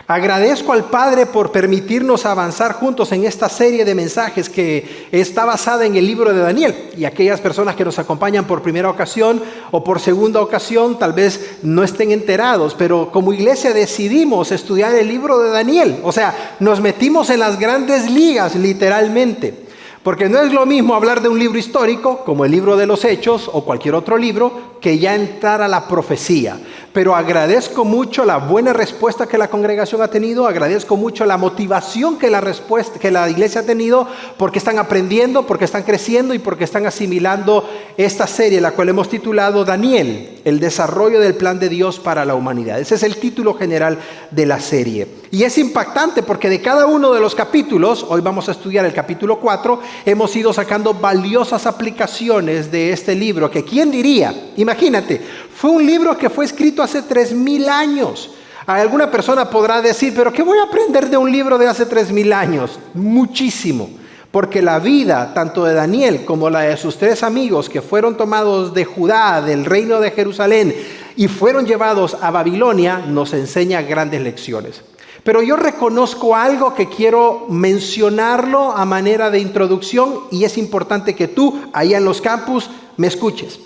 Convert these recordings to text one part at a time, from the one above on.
Agradezco al Padre por permitirnos avanzar juntos en esta serie de mensajes que está basada en el libro de Daniel. Y aquellas personas que nos acompañan por primera ocasión o por segunda ocasión tal vez no estén enterados, pero como iglesia decidimos estudiar el libro de Daniel. O sea, nos metimos en las grandes ligas literalmente. Porque no es lo mismo hablar de un libro histórico, como el libro de los Hechos o cualquier otro libro, que ya entrar a la profecía. Pero agradezco mucho la buena respuesta que la congregación ha tenido, agradezco mucho la motivación que la iglesia ha tenido, porque están aprendiendo, porque están creciendo y porque están asimilando esta serie, la cual hemos titulado Daniel, el desarrollo del plan de Dios para la humanidad. Ese es el título general de la serie. Y es impactante porque de cada uno de los capítulos, hoy vamos a estudiar el capítulo 4, hemos ido sacando valiosas aplicaciones de este libro, que ¿quién diría? Imagínate, fue un libro que fue escrito hace 3,000 años. Alguna persona podrá decir, ¿pero qué voy a aprender de un libro de hace 3,000 años? Muchísimo, porque la vida tanto de Daniel como la de sus 3 amigos que fueron tomados de Judá, del reino de Jerusalén, y fueron llevados a Babilonia, nos enseña grandes lecciones. Pero yo reconozco algo que quiero mencionarlo a manera de introducción y es importante que tú, allá en los campus, me escuches.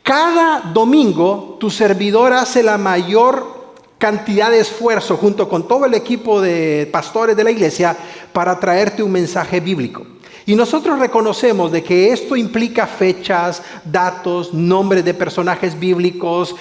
Cada domingo tu servidor hace la mayor cantidad de esfuerzo junto con todo el equipo de pastores de la iglesia para traerte un mensaje bíblico. Y nosotros reconocemos de que esto implica fechas, datos, nombres de personajes bíblicos,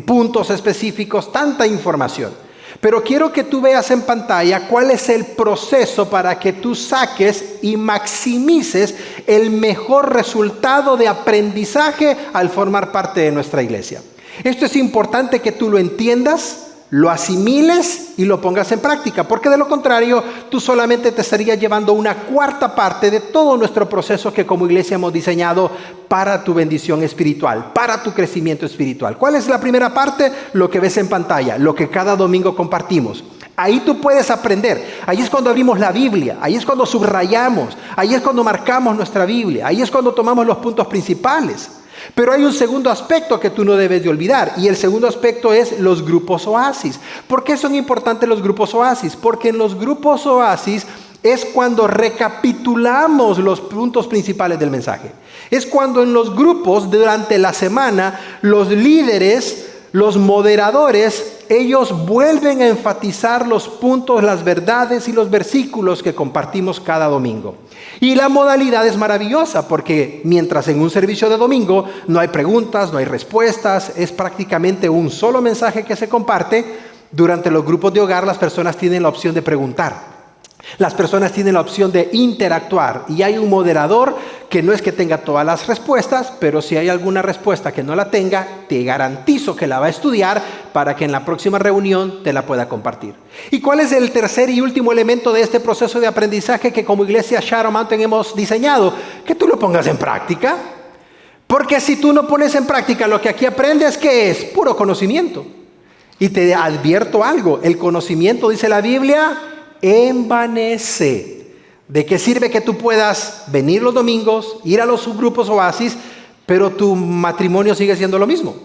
puntos específicos, tanta información. Pero quiero que tú veas en pantalla cuál es el proceso para que tú saques y maximices el mejor resultado de aprendizaje al formar parte de nuestra iglesia. Esto es importante que tú lo entiendas, lo asimiles y lo pongas en práctica, porque de lo contrario tú solamente te estarías llevando una cuarta parte de todo nuestro proceso que como iglesia hemos diseñado para tu bendición espiritual, para tu crecimiento espiritual. ¿Cuál es la primera parte? Lo que ves en pantalla, lo que cada domingo compartimos. Ahí tú puedes aprender, ahí es cuando abrimos la Biblia, ahí es cuando subrayamos, ahí es cuando marcamos nuestra Biblia, ahí es cuando tomamos los puntos principales. Pero hay un segundo aspecto que tú no debes de olvidar y el segundo aspecto es los grupos oasis. ¿Por qué son importantes los grupos oasis? Porque en los grupos oasis es cuando recapitulamos los puntos principales del mensaje. Es cuando en los grupos durante la semana los líderes, los moderadores, ellos vuelven a enfatizar los puntos, las verdades y los versículos que compartimos cada domingo. Y la modalidad es maravillosa porque mientras en un servicio de domingo no hay preguntas, no hay respuestas, es prácticamente un solo mensaje que se comparte, durante los grupos de hogar las personas tienen la opción de preguntar. Las personas tienen la opción de interactuar y hay un moderador que no es que tenga todas las respuestas, pero si hay alguna respuesta que no la tenga, te garantizo que la va a estudiar para que en la próxima reunión te la pueda compartir. ¿Y cuál es el tercer y último elemento de este proceso de aprendizaje que como iglesia Shadow Mountain hemos diseñado? Que tú lo pongas en práctica. Porque si tú no pones en práctica lo que aquí aprendes, ¿qué es? Puro conocimiento. Y te advierto algo, el conocimiento, dice la Biblia, envanece. ¿De qué sirve que tú puedas venir los domingos, ir a los subgrupos oasis, pero tu matrimonio sigue siendo lo mismo?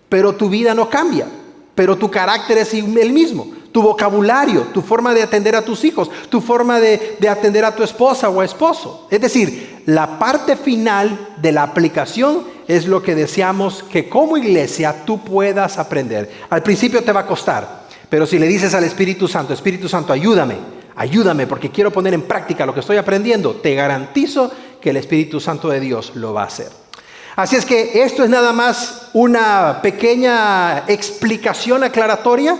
Pero tu vida no cambia, pero tu carácter es el mismo, tu vocabulario, tu forma de atender a tus hijos, tu forma de atender a tu esposa o esposo. Es decir, la parte final de la aplicación es lo que deseamos que como iglesia tú puedas aprender. Al principio te va a costar, pero si le dices al Espíritu Santo, ayúdame porque quiero poner en práctica lo que estoy aprendiendo, te garantizo que el Espíritu Santo de Dios lo va a hacer. Así es que esto es nada más una pequeña explicación aclaratoria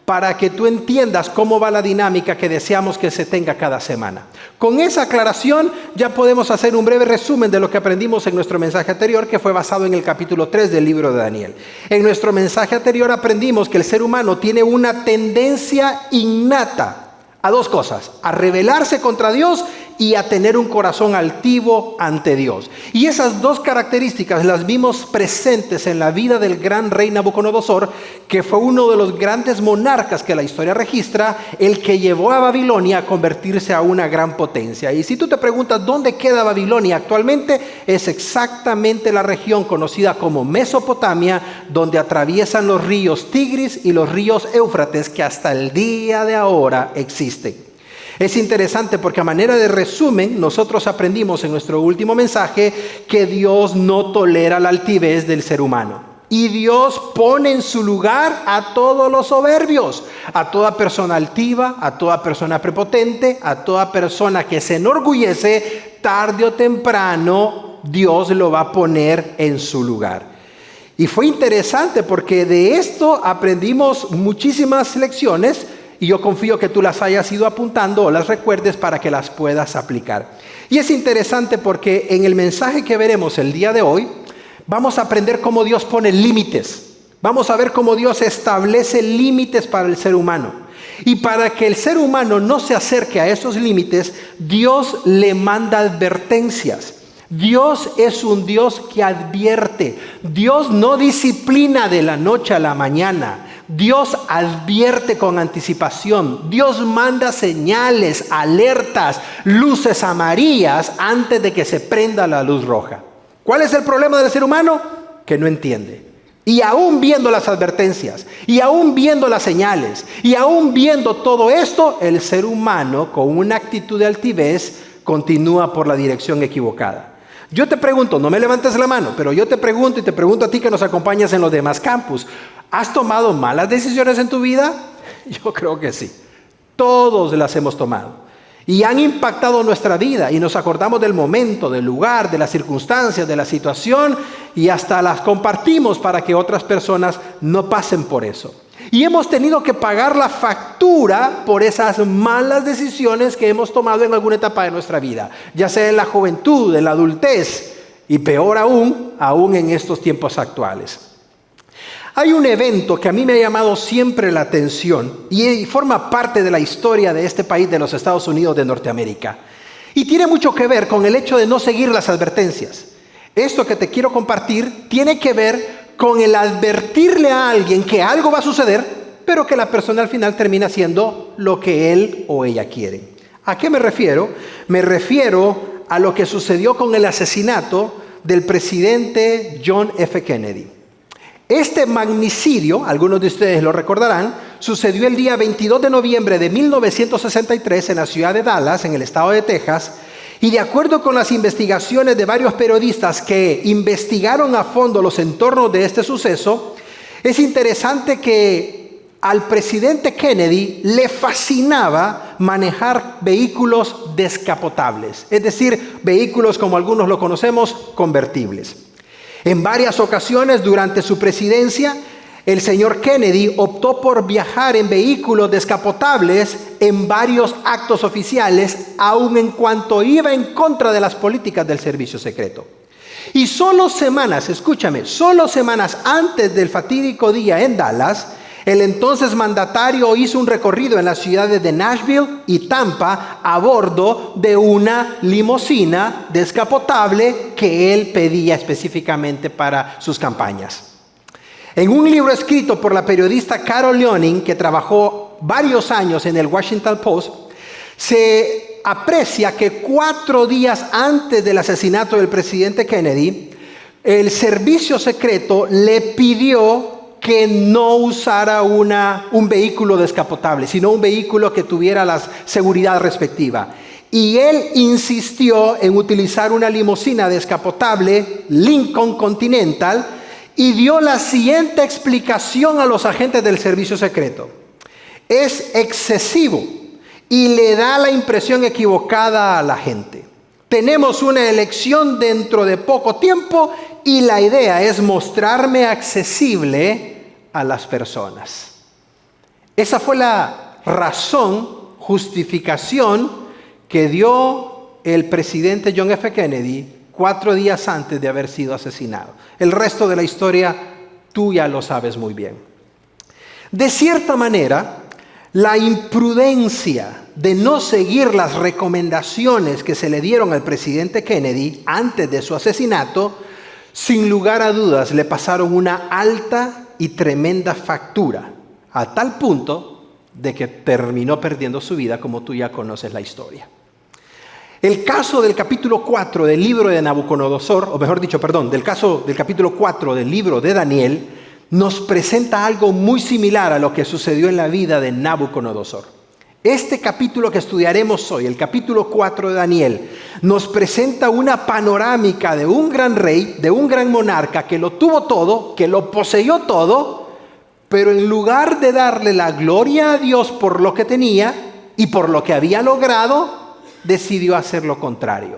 para que tú entiendas cómo va la dinámica que deseamos que se tenga cada semana. Con esa aclaración ya podemos hacer un breve resumen de lo que aprendimos en nuestro mensaje anterior, que fue basado en el capítulo 3 del libro de Daniel. En nuestro mensaje anterior aprendimos que el ser humano tiene una tendencia innata a 2 cosas: a rebelarse contra Dios y a tener un corazón altivo ante Dios. Y esas dos características las vimos presentes en la vida del gran rey Nabucodonosor, que fue uno de los grandes monarcas que la historia registra, el que llevó a Babilonia a convertirse a una gran potencia. Y si tú te preguntas dónde queda Babilonia actualmente, es exactamente la región conocida como Mesopotamia, donde atraviesan los ríos Tigris y los ríos Éufrates, que hasta el día de ahora existen. Es interesante porque a manera de resumen, nosotros aprendimos en nuestro último mensaje que Dios no tolera la altivez del ser humano. Y Dios pone en su lugar a todos los soberbios, a toda persona altiva, a toda persona prepotente, a toda persona que se enorgullece, tarde o temprano Dios lo va a poner en su lugar. Y fue interesante porque de esto aprendimos muchísimas lecciones y yo confío que tú las hayas ido apuntando o las recuerdes para que las puedas aplicar. Y es interesante porque en el mensaje que veremos el día de hoy, vamos a aprender cómo Dios pone límites. Vamos a ver cómo Dios establece límites para el ser humano. Y para que el ser humano no se acerque a esos límites, Dios le manda advertencias. Dios es un Dios que advierte. Dios no disciplina de la noche a la mañana. Dios advierte con anticipación. Dios manda señales, alertas, luces amarillas antes de que se prenda la luz roja. ¿Cuál es el problema del ser humano? Que no entiende. Y aún viendo las advertencias, y aún viendo las señales, y aún viendo todo esto, el ser humano con una actitud de altivez continúa por la dirección equivocada. Yo te pregunto, no me levantes la mano, pero yo te pregunto y te pregunto a ti que nos acompañas en los demás campus, ¿has tomado malas decisiones en tu vida? Yo creo que sí. Todos las hemos tomado. Y han impactado nuestra vida y nos acordamos del momento, del lugar, de las circunstancias, de la situación y hasta las compartimos para que otras personas no pasen por eso. Y hemos tenido que pagar la factura por esas malas decisiones que hemos tomado en alguna etapa de nuestra vida, ya sea en la juventud, en la adultez y peor aún en estos tiempos actuales. Hay un evento que a mí me ha llamado siempre la atención y forma parte de la historia de este país, de los Estados Unidos de Norteamérica. Y tiene mucho que ver con el hecho de no seguir las advertencias. Esto que te quiero compartir tiene que ver con el advertirle a alguien que algo va a suceder, pero que la persona al final termina haciendo lo que él o ella quiere. ¿A qué me refiero? Me refiero a lo que sucedió con el asesinato del presidente John F. Kennedy. Este magnicidio, algunos de ustedes lo recordarán, sucedió el día 22 de noviembre de 1963 en la ciudad de Dallas, en el estado de Texas, y de acuerdo con las investigaciones de varios periodistas que investigaron a fondo los entornos de este suceso, es interesante que al presidente Kennedy le fascinaba manejar vehículos descapotables, es decir, vehículos como algunos lo conocemos, convertibles. En varias ocasiones durante su presidencia, el señor Kennedy optó por viajar en vehículos descapotables en varios actos oficiales, aun en cuanto iba en contra de las políticas del servicio secreto. Y solo semanas antes del fatídico día en Dallas, el entonces mandatario hizo un recorrido en las ciudades de Nashville y Tampa a bordo de una limusina descapotable que él pedía específicamente para sus campañas. En un libro escrito por la periodista Carol Leoning, que trabajó varios años en el Washington Post, se aprecia que 4 días antes del asesinato del presidente Kennedy, el servicio secreto le pidió que no usara un vehículo descapotable, sino un vehículo que tuviera la seguridad respectiva. Y él insistió en utilizar una limusina descapotable Lincoln Continental y dio la siguiente explicación a los agentes del servicio secreto. Es excesivo y le da la impresión equivocada a la gente. Tenemos una elección dentro de poco tiempo y la idea es mostrarme accesible a las personas. Esa fue la razón, justificación que dio el presidente John F. Kennedy 4 días antes de haber sido asesinado. El resto de la historia tú ya lo sabes muy bien. De cierta manera, la imprudencia de no seguir las recomendaciones que se le dieron al presidente Kennedy antes de su asesinato, sin lugar a dudas le pasaron una alta y tremenda factura, a tal punto de que terminó perdiendo su vida, como tú ya conoces la historia. El caso del capítulo 4 del libro de Nabucodonosor, o mejor dicho, del caso del capítulo 4 del libro de Daniel, nos presenta algo muy similar a lo que sucedió en la vida de Nabucodonosor. Este capítulo que estudiaremos hoy, el capítulo 4 de Daniel, nos presenta una panorámica de un gran rey, de un gran monarca que lo tuvo todo, que lo poseyó todo, pero en lugar de darle la gloria a Dios por lo que tenía y por lo que había logrado, decidió hacer lo contrario.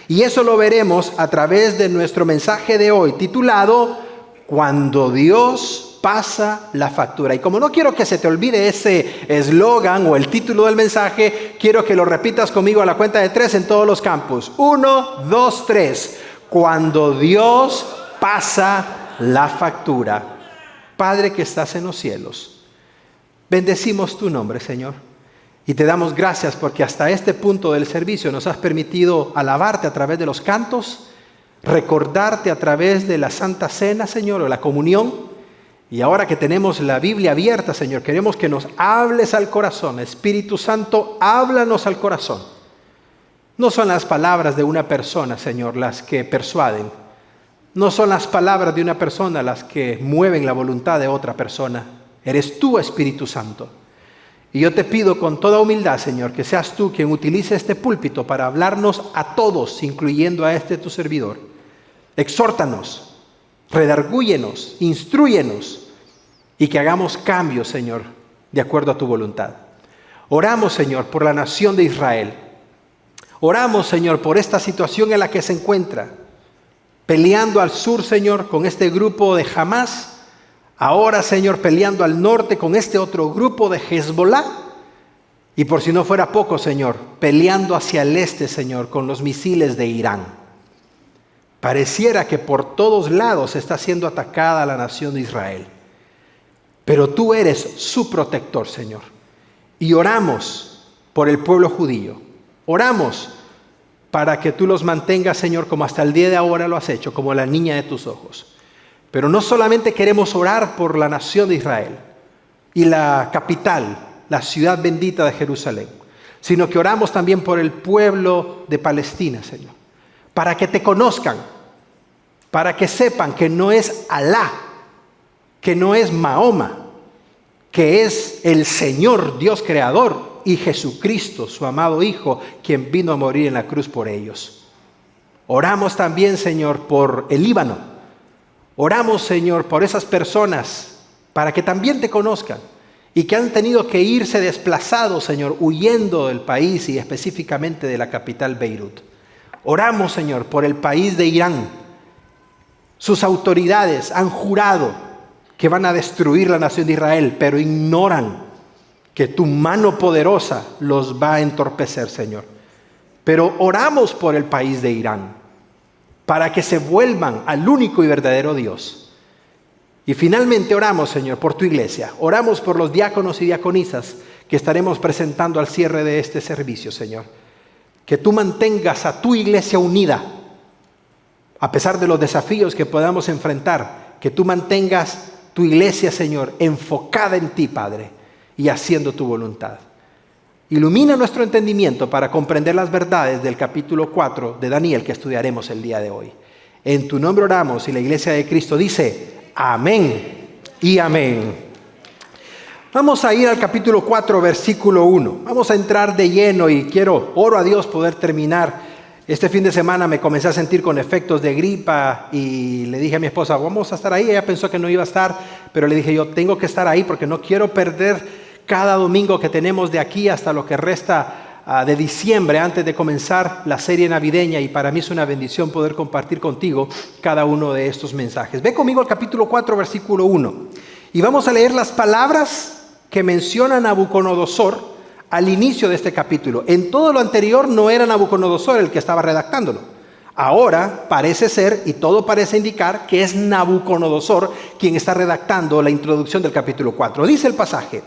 Y eso lo veremos a través de nuestro mensaje de hoy, titulado Cuando Dios pasa la factura. Y como no quiero que se te olvide ese eslogan o el título del mensaje, quiero que lo repitas conmigo a la cuenta de 3 en todos los campos. 1, 2, 3. Cuando Dios pasa la factura. Padre que estás en los cielos, bendecimos tu nombre, Señor. Y te damos gracias porque hasta este punto del servicio nos has permitido alabarte a través de los cantos, recordarte a través de la Santa Cena, Señor, o la comunión. Y ahora que tenemos la Biblia abierta, Señor, queremos que nos hables al corazón. Espíritu Santo, háblanos al corazón. No son las palabras de una persona, Señor, las que persuaden. No son las palabras de una persona las que mueven la voluntad de otra persona. Eres tú, Espíritu Santo. Y yo te pido con toda humildad, Señor, que seas tú quien utilice este púlpito para hablarnos a todos, incluyendo a este tu servidor. Exhórtanos. Redargúyenos, instrúyenos y que hagamos cambios, Señor, de acuerdo a tu voluntad. Oramos, Señor, por la nación de Israel. Oramos, Señor, por esta situación en la que se encuentra, peleando al sur, Señor, con este grupo de Hamás. Ahora, Señor, peleando al norte con este otro grupo de Hezbollah. Y por si no fuera poco, Señor, peleando hacia el este, Señor, con los misiles de Irán. Pareciera que por todos lados está siendo atacada la nación de Israel. Pero tú eres su protector, Señor. Y oramos por el pueblo judío. Oramos para que tú los mantengas, Señor, como hasta el día de ahora lo has hecho, como la niña de tus ojos. Pero no solamente queremos orar por la nación de Israel y la capital, la ciudad bendita de Jerusalén, sino que oramos también por el pueblo de Palestina, Señor. Para que te conozcan, para que sepan que no es Alá, que no es Mahoma, que es el Señor Dios Creador y Jesucristo, su amado Hijo, quien vino a morir en la cruz por ellos. Oramos también, Señor, por el Líbano. Oramos, Señor, por esas personas, para que también te conozcan y que han tenido que irse desplazados, Señor, huyendo del país y específicamente de la capital Beirut. Oramos, Señor, por el país de Irán. Sus autoridades han jurado que van a destruir la nación de Israel, pero ignoran que tu mano poderosa los va a entorpecer, Señor. Pero oramos por el país de Irán, para que se vuelvan al único y verdadero Dios. Y finalmente oramos, Señor, por tu iglesia. Oramos por los diáconos y diaconisas que estaremos presentando al cierre de este servicio, Señor. Que tú mantengas a tu iglesia unida, a pesar de los desafíos que podamos enfrentar. Que tú mantengas tu iglesia, Señor, enfocada en ti, Padre, y haciendo tu voluntad. Ilumina nuestro entendimiento para comprender las verdades del capítulo 4 de Daniel que estudiaremos el día de hoy. En tu nombre oramos y la iglesia de Cristo dice, amén y amén. Vamos a ir al capítulo 4, versículo 1. Vamos a entrar de lleno y oro a Dios poder terminar. Este fin de semana me comencé a sentir con efectos de gripa y le dije a mi esposa, vamos a estar ahí. Ella pensó que no iba a estar, pero le dije yo tengo que estar ahí porque no quiero perder cada domingo que tenemos de aquí hasta lo que resta de diciembre antes de comenzar la serie navideña, y para mí es una bendición poder compartir contigo cada uno de estos mensajes. Ve conmigo al capítulo 4, versículo 1 y vamos a leer las palabras que menciona Nabucodonosor al inicio de este capítulo. En todo lo anterior no era Nabucodonosor el que estaba redactándolo. Ahora parece ser, y todo parece indicar, que es Nabucodonosor quien está redactando la introducción del capítulo 4. Dice el pasaje: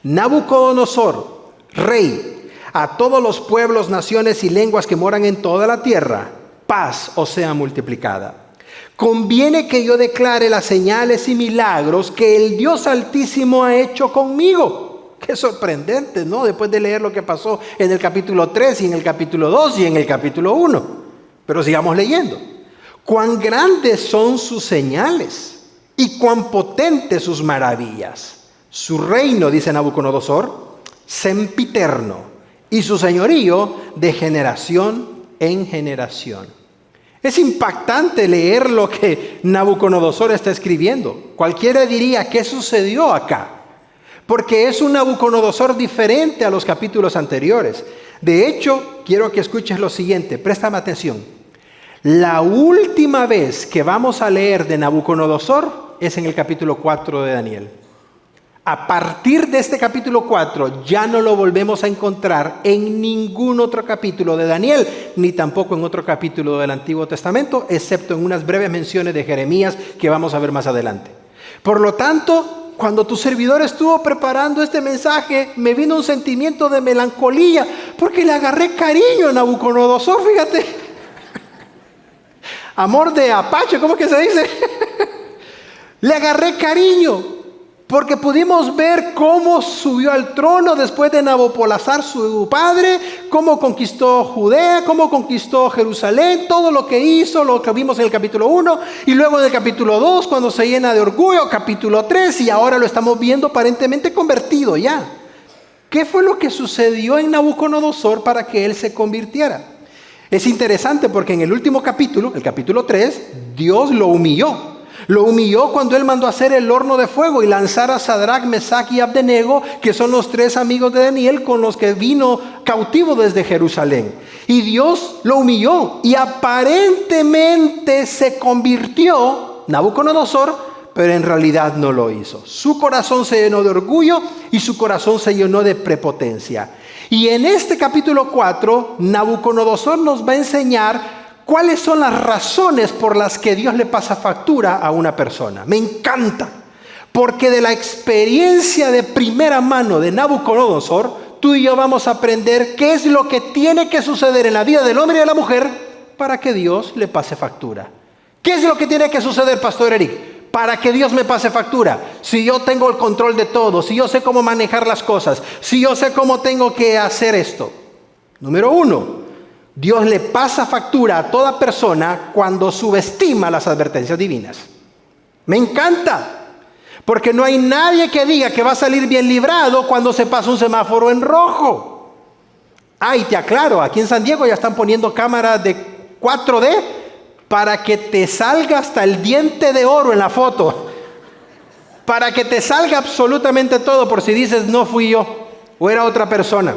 Nabucodonosor, rey, a todos los pueblos, naciones y lenguas que moran en toda la tierra, paz os sea multiplicada. Conviene que yo declare las señales y milagros que el Dios Altísimo ha hecho conmigo. Qué sorprendente, ¿no? Después de leer lo que pasó en el capítulo 3 y en el capítulo 2 y en el capítulo 1. Pero sigamos leyendo. Cuán grandes son sus señales y cuán potentes sus maravillas. Su reino, dice Nabucodonosor, sempiterno, y su señorío de generación en generación. Es impactante leer lo que Nabucodonosor está escribiendo. Cualquiera diría, ¿qué sucedió acá? Porque es un Nabucodonosor diferente a los capítulos anteriores. De hecho, quiero que escuches lo siguiente, préstame atención. La última vez que vamos a leer de Nabucodonosor es en el capítulo 4 de Daniel. A partir de este capítulo 4 ya no lo volvemos a encontrar en ningún otro capítulo de Daniel, ni tampoco en otro capítulo del Antiguo Testamento, excepto en unas breves menciones de Jeremías que vamos a ver más adelante. Por lo tanto, cuando tu servidor estuvo preparando este mensaje, me vino un sentimiento de melancolía, porque le agarré cariño a Nabucodonosor, fíjate. Amor de apache, ¿cómo que se dice? Le agarré cariño. Porque pudimos ver cómo subió al trono después de Nabopolassar, su padre, cómo conquistó Judea, cómo conquistó Jerusalén, todo lo que hizo, lo que vimos en el capítulo 1, y luego en el capítulo 2, cuando se llena de orgullo, capítulo 3, y ahora lo estamos viendo aparentemente convertido ya. ¿Qué fue lo que sucedió en Nabucodonosor para que él se convirtiera? Es interesante porque en el último capítulo, el capítulo 3, Dios lo humilló. Lo humilló cuando él mandó a hacer el horno de fuego y lanzar a Sadrach, Mesach y Abdenego, que son los 3 amigos de Daniel con los que vino cautivo desde Jerusalén. Y Dios lo humilló y aparentemente se convirtió Nabucodonosor, pero en realidad no lo hizo. Su corazón se llenó de orgullo y su corazón se llenó de prepotencia. Y en este capítulo 4, Nabucodonosor nos va a enseñar ¿cuáles son las razones por las que Dios le pasa factura a una persona? Me encanta, porque de la experiencia de primera mano de Nabucodonosor, tú y yo vamos a aprender qué es lo que tiene que suceder en la vida del hombre y de la mujer para que Dios le pase factura. ¿Qué es lo que tiene que suceder, Pastor Eric, para que Dios me pase factura? Si yo tengo el control de todo, si yo sé cómo manejar las cosas, si yo sé cómo tengo que hacer esto. Número 1. Dios le pasa factura a toda persona cuando subestima las advertencias divinas. Me encanta, porque no hay nadie que diga que va a salir bien librado cuando se pasa un semáforo en rojo. Y te aclaro, aquí en San Diego ya están poniendo cámaras de 4D para que te salga hasta el diente de oro en la foto. Para que te salga absolutamente todo por si dices no fui yo o era otra persona.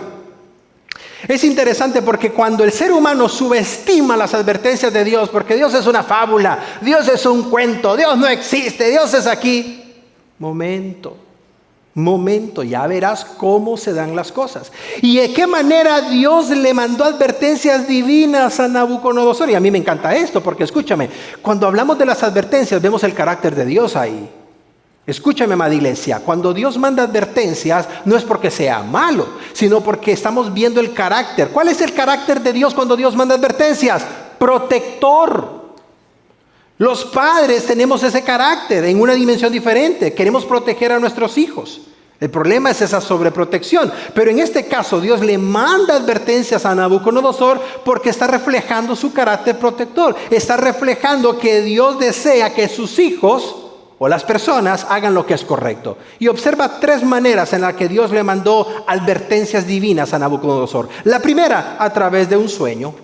Es interesante porque cuando el ser humano subestima las advertencias de Dios, porque Dios es una fábula, Dios es un cuento, Dios no existe, Dios es aquí. Momento, ya verás cómo se dan las cosas. Y de qué manera Dios le mandó advertencias divinas a Nabucodonosor. Y a mí me encanta esto, porque escúchame, cuando hablamos de las advertencias vemos el carácter de Dios ahí. Escúchame, amada iglesia, cuando Dios manda advertencias no es porque sea malo, sino porque estamos viendo el carácter. ¿Cuál es el carácter de Dios cuando Dios manda advertencias? Protector. Los padres tenemos ese carácter en una dimensión diferente. Queremos proteger a nuestros hijos. El problema es esa sobreprotección. Pero en este caso Dios le manda advertencias a Nabucodonosor porque está reflejando su carácter protector. Está reflejando que Dios desea que sus hijos o las personas hagan lo que es correcto. Y observa 3 maneras en las que Dios le mandó advertencias divinas a Nabucodonosor. La primera, a través de un sueño.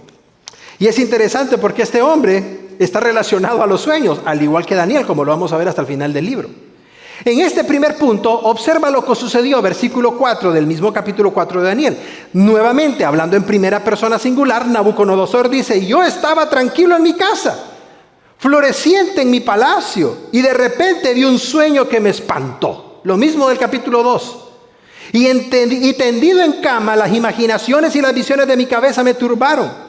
Y es interesante porque este hombre está relacionado a los sueños, al igual que Daniel, como lo vamos a ver hasta el final del libro. En este primer punto, observa lo que sucedió, versículo 4 del mismo capítulo 4 de Daniel. Nuevamente, hablando en primera persona singular, Nabucodonosor dice: yo estaba tranquilo en mi casa, floreciente en mi palacio, y de repente vi un sueño que me espantó. Lo mismo del capítulo 2. Y tendido en cama, las imaginaciones y las visiones de mi cabeza me turbaron.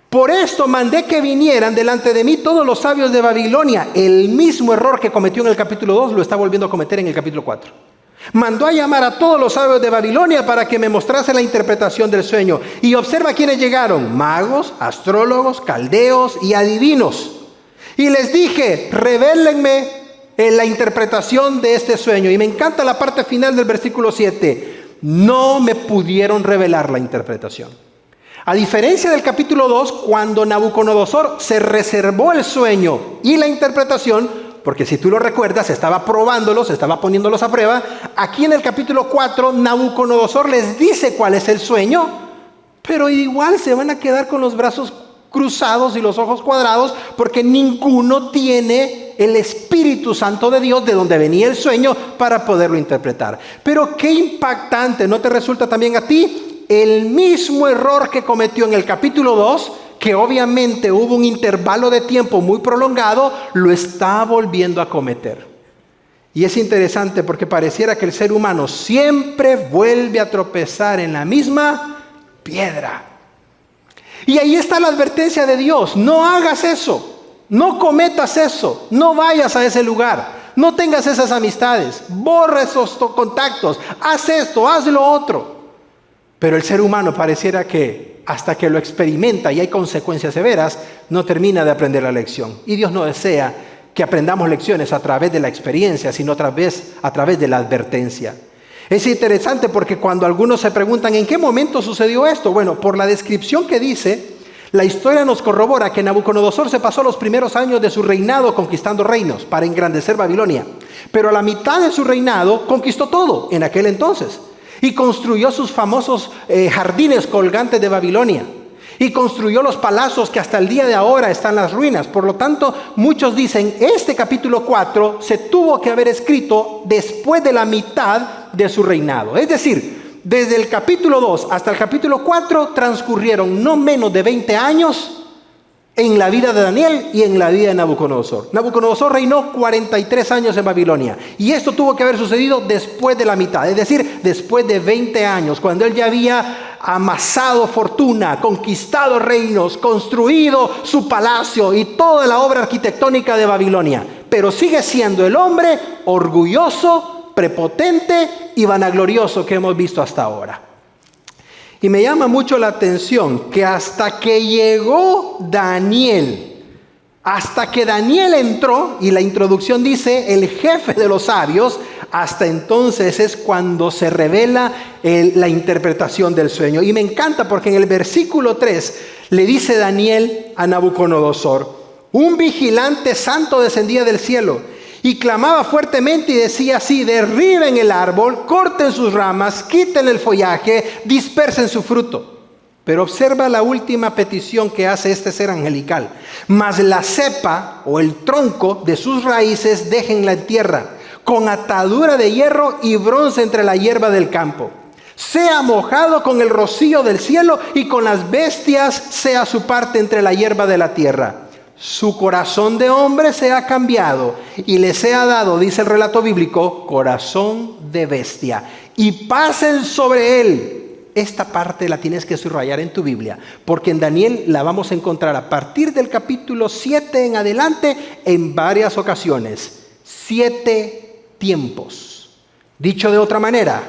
Por esto mandé que vinieran delante de mí todos los sabios de Babilonia. El mismo error que cometió en el capítulo 2 lo está volviendo a cometer en el capítulo 4. Mandó a llamar a todos los sabios de Babilonia para que me mostrase la interpretación del sueño. Y observa quiénes llegaron: magos, astrólogos, caldeos y adivinos. Y les dije: revélenme la interpretación de este sueño. Y me encanta la parte final del versículo 7. No me pudieron revelar la interpretación. A diferencia del capítulo 2, cuando Nabucodonosor se reservó el sueño y la interpretación, porque si tú lo recuerdas, estaba probándolos, estaba poniéndolos a prueba. Aquí en el capítulo 4, Nabucodonosor les dice cuál es el sueño, pero igual se van a quedar con los brazos cruzados y los ojos cuadrados, porque ninguno tiene el Espíritu Santo de Dios, de donde venía el sueño, para poderlo interpretar. Pero qué impactante, ¿no te resulta también a ti? El mismo error que cometió en el capítulo 2, que obviamente hubo un intervalo de tiempo muy prolongado, lo está volviendo a cometer. Y es interesante porque pareciera que el ser humano siempre vuelve a tropezar en la misma piedra. Y ahí está la advertencia de Dios: no hagas eso, no cometas eso, no vayas a ese lugar, no tengas esas amistades, borra esos contactos, haz esto, haz lo otro. Pero el ser humano pareciera que hasta que lo experimenta y hay consecuencias severas, no termina de aprender la lección. Y Dios no desea que aprendamos lecciones a través de la experiencia, sino a través de la advertencia. Es interesante porque cuando algunos se preguntan ¿en qué momento sucedió esto? Bueno, por la descripción que dice, la historia nos corrobora que Nabucodonosor se pasó los primeros años de su reinado conquistando reinos para engrandecer Babilonia. Pero a la mitad de su reinado conquistó todo en aquel entonces. Y construyó sus famosos jardines colgantes de Babilonia. Y construyó los palacios que hasta el día de ahora están en las ruinas. Por lo tanto, muchos dicen, este capítulo 4 se tuvo que haber escrito después de la mitad de su reinado. Es decir, desde el capítulo 2 hasta el capítulo 4 transcurrieron no menos de 20 años en la vida de Daniel y en la vida de Nabucodonosor. Nabucodonosor reinó 43 años en Babilonia. Y esto tuvo que haber sucedido después de la mitad. Es decir, después de 20 años, cuando él ya había amasado fortuna, conquistado reinos, construido su palacio y toda la obra arquitectónica de Babilonia. Pero sigue siendo el hombre orgulloso, prepotente y vanaglorioso que hemos visto hasta ahora. Y me llama mucho la atención que hasta que llegó Daniel, hasta que Daniel entró, y la introducción dice el jefe de los sabios, hasta entonces es cuando se revela la interpretación del sueño. Y me encanta porque en el versículo 3 le dice Daniel a Nabucodonosor: un vigilante santo descendía del cielo y clamaba fuertemente y decía así: derriben el árbol, corten sus ramas, quiten el follaje, dispersen su fruto. Pero observa la última petición que hace este ser angelical: mas la cepa o el tronco de sus raíces déjenla en tierra, con atadura de hierro y bronce entre la hierba del campo. Sea mojado con el rocío del cielo y con las bestias sea su parte entre la hierba de la tierra. Su corazón de hombre se ha cambiado y le sea dado, dice el relato bíblico, corazón de bestia. Y pasen sobre él. Esta parte la tienes que subrayar en tu Biblia, porque en Daniel la vamos a encontrar a partir del capítulo 7 en adelante en varias ocasiones. 7 tiempos. Dicho de otra manera,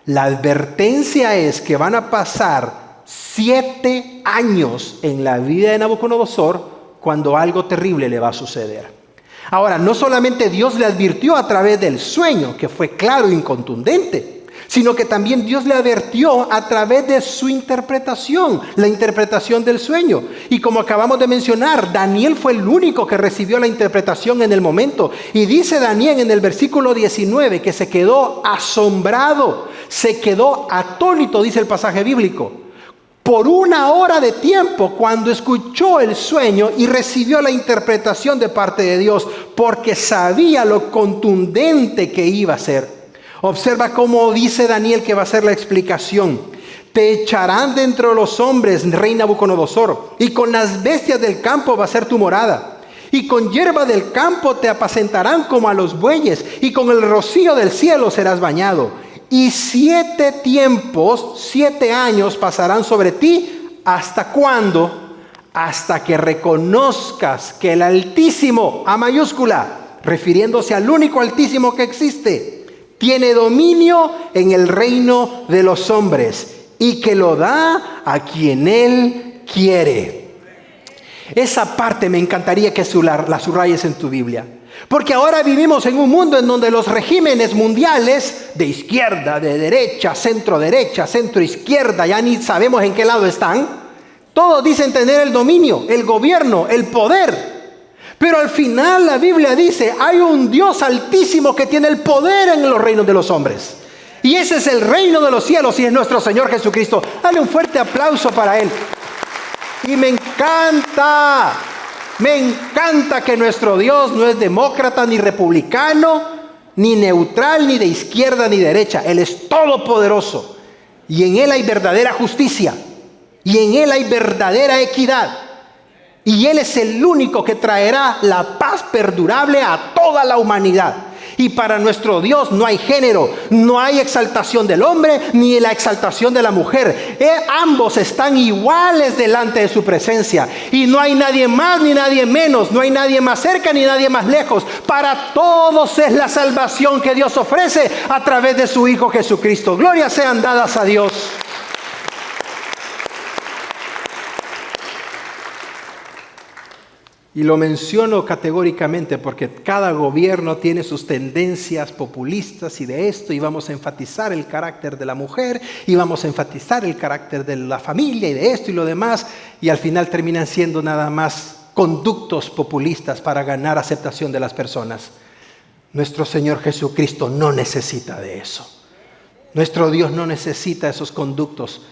la advertencia es que van a pasar 7 años en la vida de Nabucodonosor cuando algo terrible le va a suceder. Ahora, no solamente Dios le advirtió a través del sueño, que fue claro y contundente, sino que también Dios le advirtió a través de su interpretación, la interpretación del sueño. Y como acabamos de mencionar, Daniel fue el único que recibió la interpretación en el momento. Y dice Daniel en el versículo 19 que se quedó asombrado, se quedó atónito, dice el pasaje bíblico, por 1 hora de tiempo cuando escuchó el sueño y recibió la interpretación de parte de Dios, porque sabía lo contundente que iba a ser. Observa cómo dice Daniel que va a ser la explicación. Te echarán de entre los hombres, rey Nabucodonosor, y con las bestias del campo va a ser tu morada. Y con hierba del campo te apacentarán como a los bueyes, y con el rocío del cielo serás bañado. Y 7 tiempos, 7 años pasarán sobre ti. ¿Hasta cuándo? Hasta que reconozcas que el Altísimo, A mayúscula, refiriéndose al único Altísimo que existe, tiene dominio en el reino de los hombres y que lo da a quien Él quiere. Esa parte me encantaría que la subrayes en tu Biblia. Porque ahora vivimos en un mundo en donde los regímenes mundiales de izquierda, de derecha, centro izquierda, ya ni sabemos en qué lado están. Todos dicen tener el dominio, el gobierno, el poder. Pero al final la Biblia dice, hay un Dios altísimo que tiene el poder en los reinos de los hombres. Y ese es el reino de los cielos y es nuestro Señor Jesucristo. Dale un fuerte aplauso para Él. Y me encanta que nuestro Dios no es demócrata ni republicano, ni neutral, ni de izquierda ni derecha. Él es todopoderoso. Y en Él hay verdadera justicia. Y en Él hay verdadera equidad. Y Él es el único que traerá la paz perdurable a toda la humanidad. Y para nuestro Dios no hay género, no hay exaltación del hombre ni la exaltación de la mujer. Ambos están iguales delante de su presencia. Y no hay nadie más ni nadie menos, no hay nadie más cerca ni nadie más lejos. Para todos es la salvación que Dios ofrece a través de su Hijo Jesucristo. Glorias sean dadas a Dios. Y lo menciono categóricamente porque cada gobierno tiene sus tendencias populistas y de esto, y vamos a enfatizar el carácter de la mujer, y vamos a enfatizar el carácter de la familia y de esto y lo demás, y al final terminan siendo nada más conductos populistas para ganar aceptación de las personas. Nuestro Señor Jesucristo no necesita de eso. Nuestro Dios no necesita esos conductos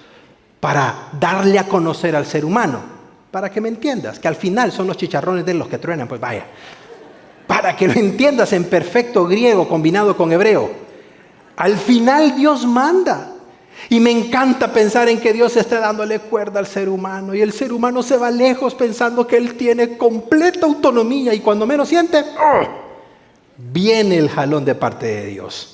para darle a conocer al ser humano. Para que me entiendas, que al final son los chicharrones de los que truenan, pues vaya. Para que lo entiendas en perfecto griego combinado con hebreo. Al final Dios manda. Y me encanta pensar en que Dios esté dándole cuerda al ser humano. Y el ser humano se va lejos pensando que Él tiene completa autonomía. Y cuando menos siente, viene el jalón de parte de Dios.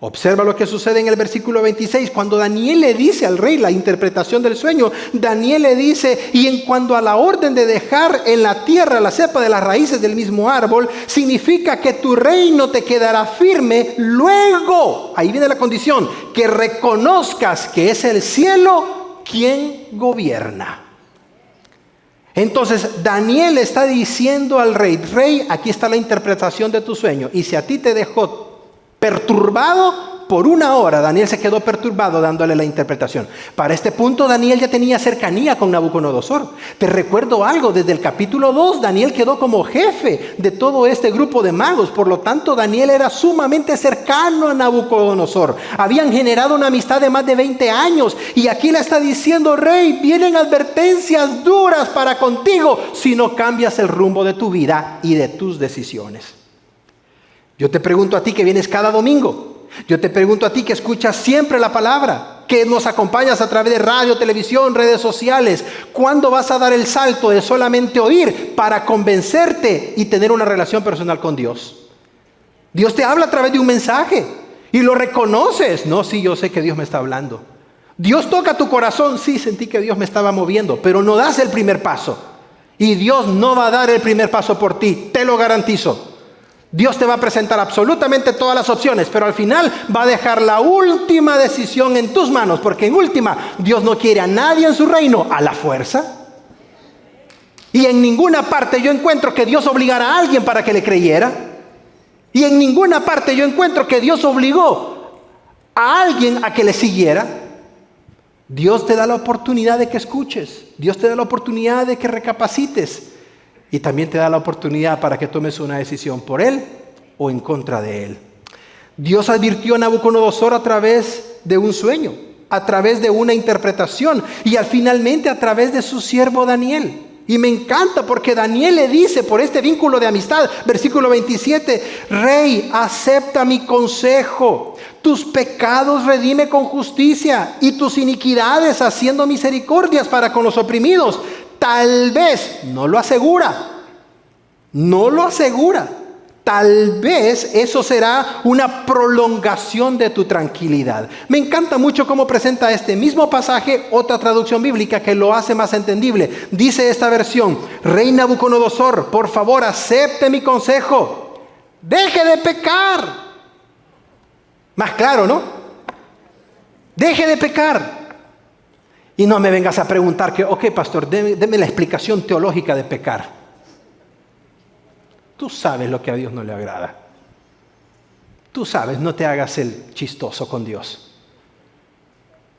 Observa lo que sucede en el versículo 26. Cuando Daniel le dice al rey la interpretación del sueño, Daniel le dice, y en cuanto a la orden de dejar en la tierra la cepa de las raíces del mismo árbol, significa que tu reino te quedará firme luego, ahí viene la condición, que reconozcas que es el cielo quien gobierna. Entonces Daniel está diciendo al rey, aquí está la interpretación de tu sueño, y si a ti te dejó perturbado por una hora, Daniel se quedó perturbado dándole la interpretación. Para este punto Daniel ya tenía cercanía con Nabucodonosor. Te recuerdo algo, desde el capítulo 2 Daniel quedó como jefe de todo este grupo de magos. Por lo tanto Daniel era sumamente cercano a Nabucodonosor. Habían generado una amistad de más de 20 años. Y aquí le está diciendo, rey, vienen advertencias duras para contigo si no cambias el rumbo de tu vida y de tus decisiones. Yo te pregunto a ti que vienes cada domingo. Yo te pregunto a ti que escuchas siempre la palabra, que nos acompañas a través de radio, televisión, redes sociales. ¿Cuándo vas a dar el salto de solamente oír para convencerte y tener una relación personal con Dios? Dios te habla a través de un mensaje y lo reconoces. No, sí, yo sé que Dios me está hablando. Dios toca tu corazón. Sí, sentí que Dios me estaba moviendo, pero no das el primer paso. Y Dios no va a dar el primer paso por ti, te lo garantizo. Dios te va a presentar absolutamente todas las opciones, pero al final va a dejar la última decisión en tus manos, porque en última, Dios no quiere a nadie en su reino a la fuerza. Y en ninguna parte yo encuentro que Dios obligara a alguien para que le creyera. Y en ninguna parte yo encuentro que Dios obligó a alguien a que le siguiera. Dios te da la oportunidad de que escuches. Dios te da la oportunidad de que recapacites. Y también te da la oportunidad para que tomes una decisión por Él o en contra de Él. Dios advirtió a Nabucodonosor a través de un sueño, a través de una interpretación y finalmente a través de su siervo Daniel. Y me encanta porque Daniel le dice por este vínculo de amistad, versículo 27, Rey, acepta mi consejo, tus pecados redime con justicia y tus iniquidades haciendo misericordias para con los oprimidos. Tal vez, no lo asegura, tal vez eso será una prolongación de tu tranquilidad. Me encanta mucho cómo presenta este mismo pasaje otra traducción bíblica que lo hace más entendible. Dice esta versión, Rey Nabucodonosor, por favor acepte mi consejo, deje de pecar. Más claro, ¿no? Deje de pecar. Y no me vengas a preguntar que, ok, pastor, deme la explicación teológica de pecar. Tú sabes lo que a Dios no le agrada. Tú sabes, no te hagas el chistoso con Dios.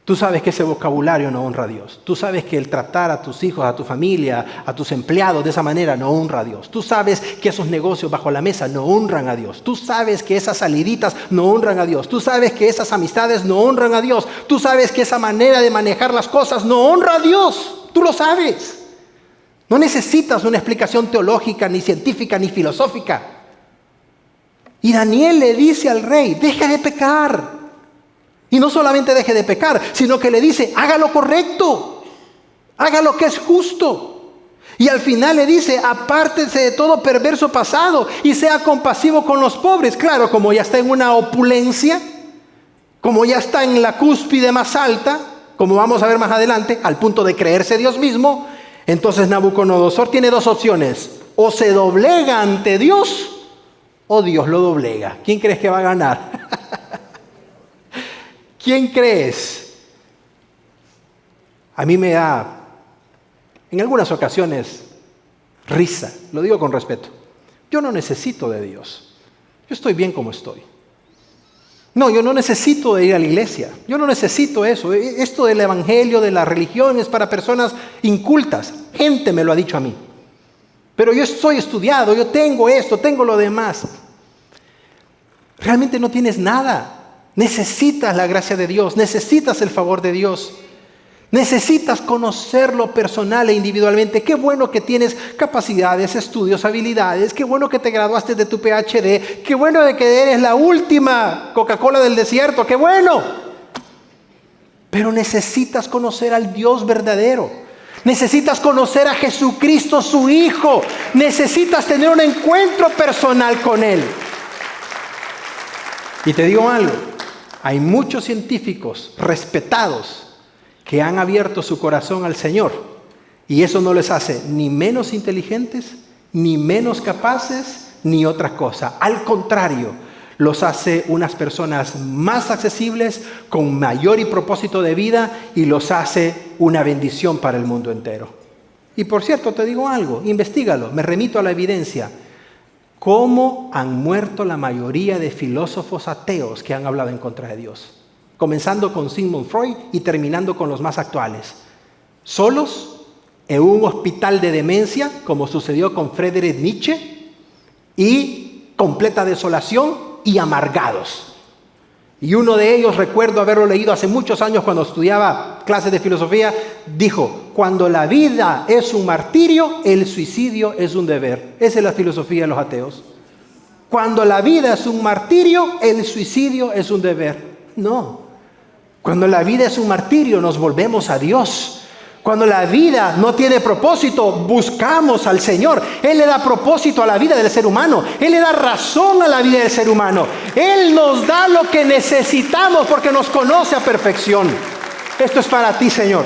Tú sabes que ese vocabulario no honra a Dios. Tú sabes que el tratar a tus hijos, a tu familia, a tus empleados de esa manera no honra a Dios. Tú sabes que esos negocios bajo la mesa no honran a Dios. Tú sabes que esas saliditas no honran a Dios. Tú sabes que esas amistades no honran a Dios. Tú sabes que esa manera de manejar las cosas no honra a Dios. Tú lo sabes. No necesitas una explicación teológica, ni científica, ni filosófica. Y Daniel le dice al rey, deja de pecar. Y no solamente deje de pecar, sino que le dice, haga lo correcto, haga lo que es justo. Y al final le dice, apártese de todo perverso pasado y sea compasivo con los pobres. Claro, como ya está en una opulencia, como ya está en la cúspide más alta, como vamos a ver más adelante, al punto de creerse Dios mismo, entonces Nabucodonosor tiene dos opciones. O se doblega ante Dios, o Dios lo doblega. ¿Quién crees que va a ganar? ¿Quién crees? A mí me da, en algunas ocasiones, risa. Lo digo con respeto. Yo no necesito de Dios. Yo estoy bien como estoy. No, yo no necesito de ir a la iglesia. Yo no necesito eso. Esto del evangelio, de la religión, es para personas incultas. Gente me lo ha dicho a mí. Pero yo soy estudiado, yo tengo esto, tengo lo demás. Realmente no tienes nada. Necesitas la gracia de Dios, necesitas el favor de Dios, necesitas conocerlo personal e individualmente. Qué bueno que tienes capacidades, estudios, habilidades, qué bueno que te graduaste de tu PhD, qué bueno de que eres la última Coca-Cola del desierto, qué bueno. Pero necesitas conocer al Dios verdadero, necesitas conocer a Jesucristo, su Hijo, necesitas tener un encuentro personal con Él. Y te digo algo. Hay muchos científicos respetados que han abierto su corazón al Señor y eso no les hace ni menos inteligentes, ni menos capaces, ni otra cosa. Al contrario, los hace unas personas más accesibles, con mayor y propósito de vida y los hace una bendición para el mundo entero. Y por cierto, te digo algo, investígalo, me remito a la evidencia. ¿Cómo han muerto la mayoría de filósofos ateos que han hablado en contra de Dios? Comenzando con Sigmund Freud y terminando con los más actuales. Solos, en un hospital de demencia, como sucedió con Friedrich Nietzsche, y completa desolación y amargados. Y uno de ellos, recuerdo haberlo leído hace muchos años cuando estudiaba clases de filosofía, dijo, cuando la vida es un martirio, el suicidio es un deber. Esa es la filosofía de los ateos. Cuando la vida es un martirio, el suicidio es un deber. No. Cuando la vida es un martirio, nos volvemos a Dios. Cuando la vida no tiene propósito, buscamos al Señor. Él le da propósito a la vida del ser humano. Él le da razón a la vida del ser humano. Él nos da lo que necesitamos porque nos conoce a perfección. Esto es para ti, Señor.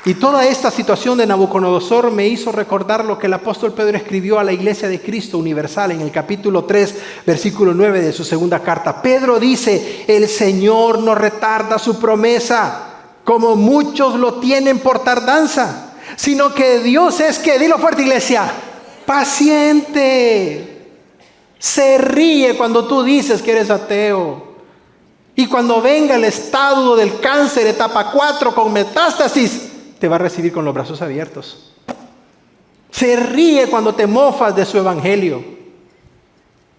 Y toda esta situación de Nabucodonosor me hizo recordar lo que el apóstol Pedro escribió a la Iglesia de Cristo Universal en el capítulo 3, versículo 9 de su segunda carta. Pedro dice, el Señor no retarda su promesa, como muchos lo tienen por tardanza, sino que Dios es que, dilo fuerte, iglesia, paciente. Se ríe cuando tú dices que eres ateo. Y cuando venga el estadio del cáncer, etapa 4, con metástasis, te va a recibir con los brazos abiertos. Se ríe cuando te mofas de su evangelio.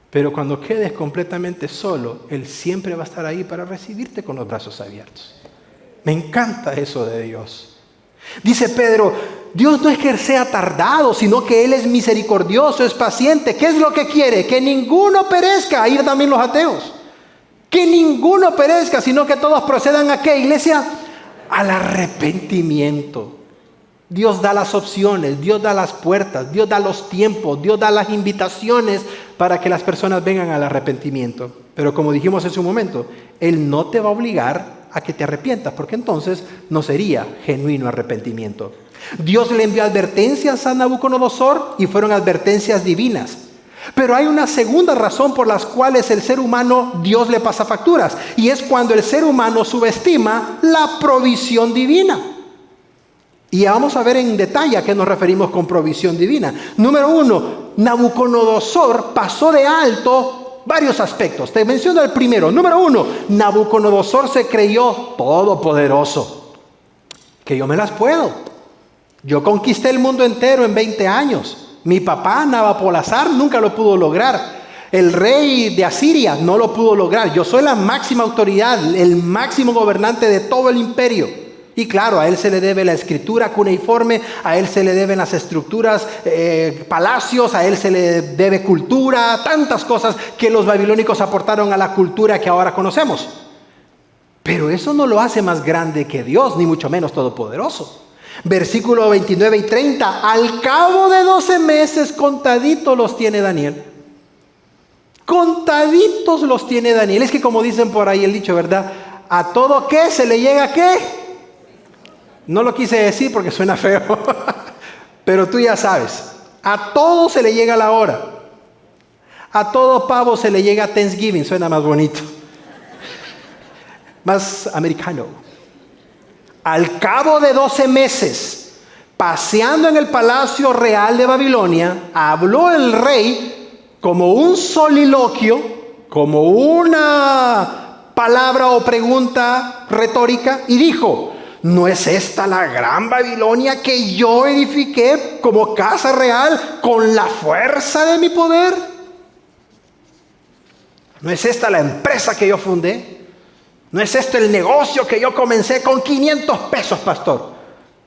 Pero cuando quedes completamente solo, Él siempre va a estar ahí para recibirte con los brazos abiertos. Me encanta eso de Dios. Dice Pedro, Dios no es que sea tardado, sino que Él es misericordioso, es paciente. ¿Qué es lo que quiere? Que ninguno perezca. Ahí también los ateos. Que ninguno perezca, sino que todos procedan ¿a qué, iglesia? Al arrepentimiento. Dios da las opciones, Dios da las puertas, Dios da los tiempos, Dios da las invitaciones para que las personas vengan al arrepentimiento. Pero como dijimos en su momento, Él no te va a obligar a que te arrepientas, porque entonces no sería genuino arrepentimiento. Dios le envió advertencias a Nabucodonosor y fueron advertencias divinas. Pero hay una segunda razón por las cuales el ser humano, Dios le pasa facturas. Y es cuando el ser humano subestima la provisión divina. Y vamos a ver en detalle a qué nos referimos con provisión divina. Número 1, Nabucodonosor pasó de alto varios aspectos. Te menciono el primero. Número 1, Nabucodonosor se creyó todopoderoso. Que yo me las puedo. Yo conquisté el mundo entero en 20 años. Mi papá, Nabopolassar, nunca lo pudo lograr. El rey de Asiria no lo pudo lograr. Yo soy la máxima autoridad, el máximo gobernante de todo el imperio. Y claro, a él se le debe la escritura cuneiforme, a él se le deben las estructuras, palacios, a él se le debe cultura, tantas cosas que los babilónicos aportaron a la cultura que ahora conocemos. Pero eso no lo hace más grande que Dios, ni mucho menos todopoderoso. Versículo 29 y 30, al cabo de 12 meses, contaditos los tiene Daniel. Contaditos los tiene Daniel. Es que como dicen por ahí el dicho, ¿verdad? ¿A todo qué se le llega qué? No lo quise decir porque suena feo, pero tú ya sabes. A todo se le llega la hora. A todo pavo se le llega Thanksgiving, suena más bonito. Más americano. Al cabo de 12 meses, paseando en el palacio real de Babilonia, habló el rey como un soliloquio, como una palabra o pregunta retórica, y dijo: ¿no es esta la gran Babilonia que yo edifiqué como casa real con la fuerza de mi poder? ¿No es esta la empresa que yo fundé? ¿No es esto el negocio que yo comencé con 500 pesos, pastor?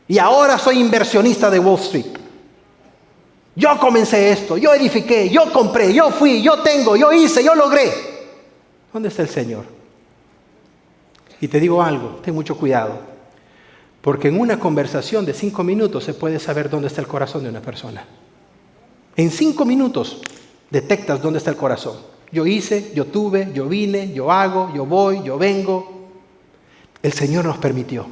Y ahora soy inversionista de Wall Street. Yo comencé esto, yo edifiqué, yo compré, yo fui, yo tengo, yo hice, yo logré. ¿Dónde está el Señor? Y te digo algo, ten mucho cuidado. Porque en una conversación de 5 minutos se puede saber dónde está el corazón de una persona. En 5 minutos detectas dónde está el corazón. Yo hice, yo tuve, yo vine, yo hago, yo voy, yo vengo. El Señor nos permitió.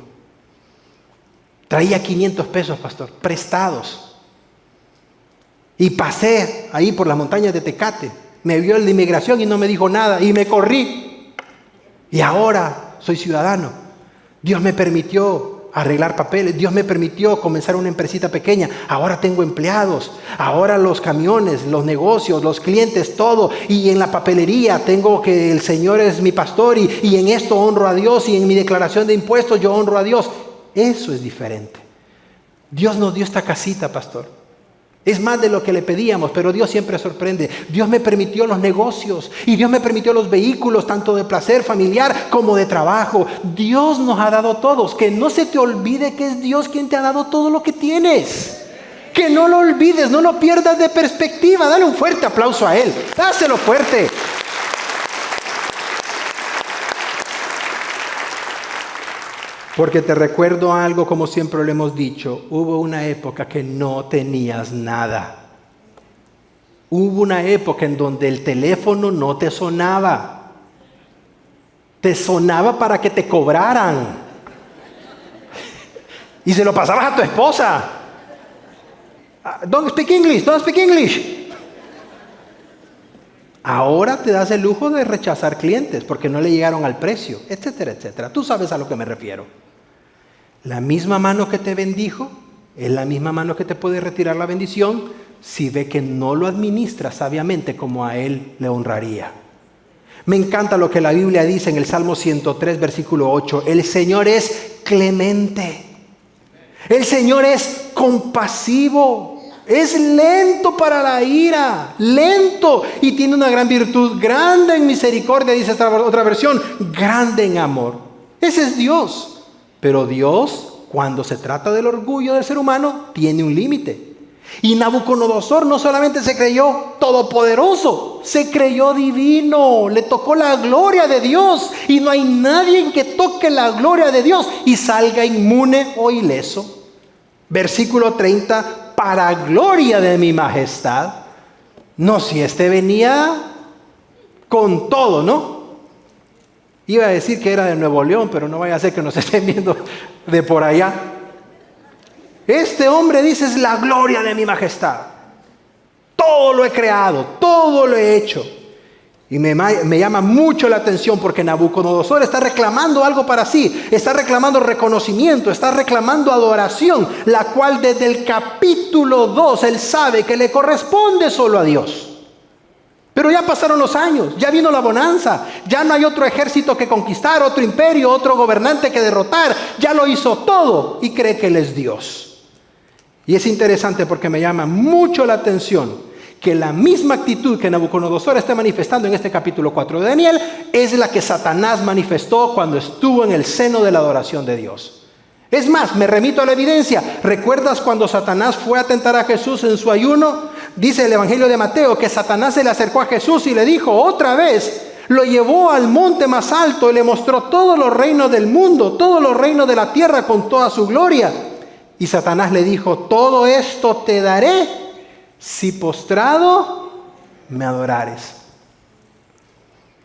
Traía 500 pesos, pastor, prestados. Y pasé ahí por las montañas de Tecate. Me vio el de inmigración y no me dijo nada. Y me corrí. Y ahora soy ciudadano. Dios me permitió arreglar papeles. Dios me permitió comenzar una empresita pequeña. Ahora tengo empleados. Ahora los camiones, los negocios, los clientes, todo. Y en la papelería tengo que el Señor es mi pastor y en esto honro a Dios y en mi declaración de impuestos yo honro a Dios. Eso es diferente. Dios nos dio esta casita, pastor. Es más de lo que le pedíamos, pero Dios siempre sorprende. Dios me permitió los negocios y Dios me permitió los vehículos, tanto de placer familiar como de trabajo. Dios nos ha dado todos. Que no se te olvide que es Dios quien te ha dado todo lo que tienes. Que no lo olvides, no lo pierdas de perspectiva. Dale un fuerte aplauso a Él. Dáselo fuerte. Porque te recuerdo algo, como siempre lo hemos dicho, hubo una época que no tenías nada. Hubo una época en donde el teléfono no te sonaba. Te sonaba para que te cobraran. Y se lo pasabas a tu esposa. Don't speak English, don't speak English. Ahora te das el lujo de rechazar clientes porque no le llegaron al precio, etcétera, etcétera. Tú sabes a lo que me refiero. La misma mano que te bendijo es la misma mano que te puede retirar la bendición si ve que no lo administras sabiamente como a Él le honraría. Me encanta lo que la Biblia dice en el Salmo 103, versículo 8. El Señor es clemente. El Señor es compasivo. Es lento para la ira, lento, y tiene una gran virtud, grande en misericordia, dice esta otra versión, grande en amor. Ese es Dios. Pero Dios, cuando se trata del orgullo del ser humano, tiene un límite. Y Nabucodonosor no solamente se creyó todopoderoso, se creyó divino, le tocó la gloria de Dios. Y no hay nadie que toque la gloria de Dios y salga inmune o ileso. Versículo 30, para gloria de mi majestad. No, si este venía con todo, ¿no? Iba a decir que era de Nuevo León, pero no vaya a ser que nos estén viendo de por allá. Este hombre dice, es la gloria de mi majestad. Todo lo he creado, todo lo he hecho. Y me llama mucho la atención porque Nabucodonosor está reclamando algo para sí. Está reclamando reconocimiento, está reclamando adoración, la cual desde el capítulo 2 él sabe que le corresponde solo a Dios. Pero ya pasaron los años, ya vino la bonanza, ya no hay otro ejército que conquistar, otro imperio, otro gobernante que derrotar. Ya lo hizo todo y cree que Él es Dios. Y es interesante porque me llama mucho la atención que la misma actitud que Nabucodonosor está manifestando en este capítulo 4 de Daniel es la que Satanás manifestó cuando estuvo en el seno de la adoración de Dios. Es más, me remito a la evidencia. ¿Recuerdas cuando Satanás fue a tentar a Jesús en su ayuno? Dice el Evangelio de Mateo que Satanás se le acercó a Jesús y le dijo otra vez, lo llevó al monte más alto y le mostró todos los reinos del mundo, todos los reinos de la tierra con toda su gloria. Y Satanás le dijo, todo esto te daré si postrado me adorares.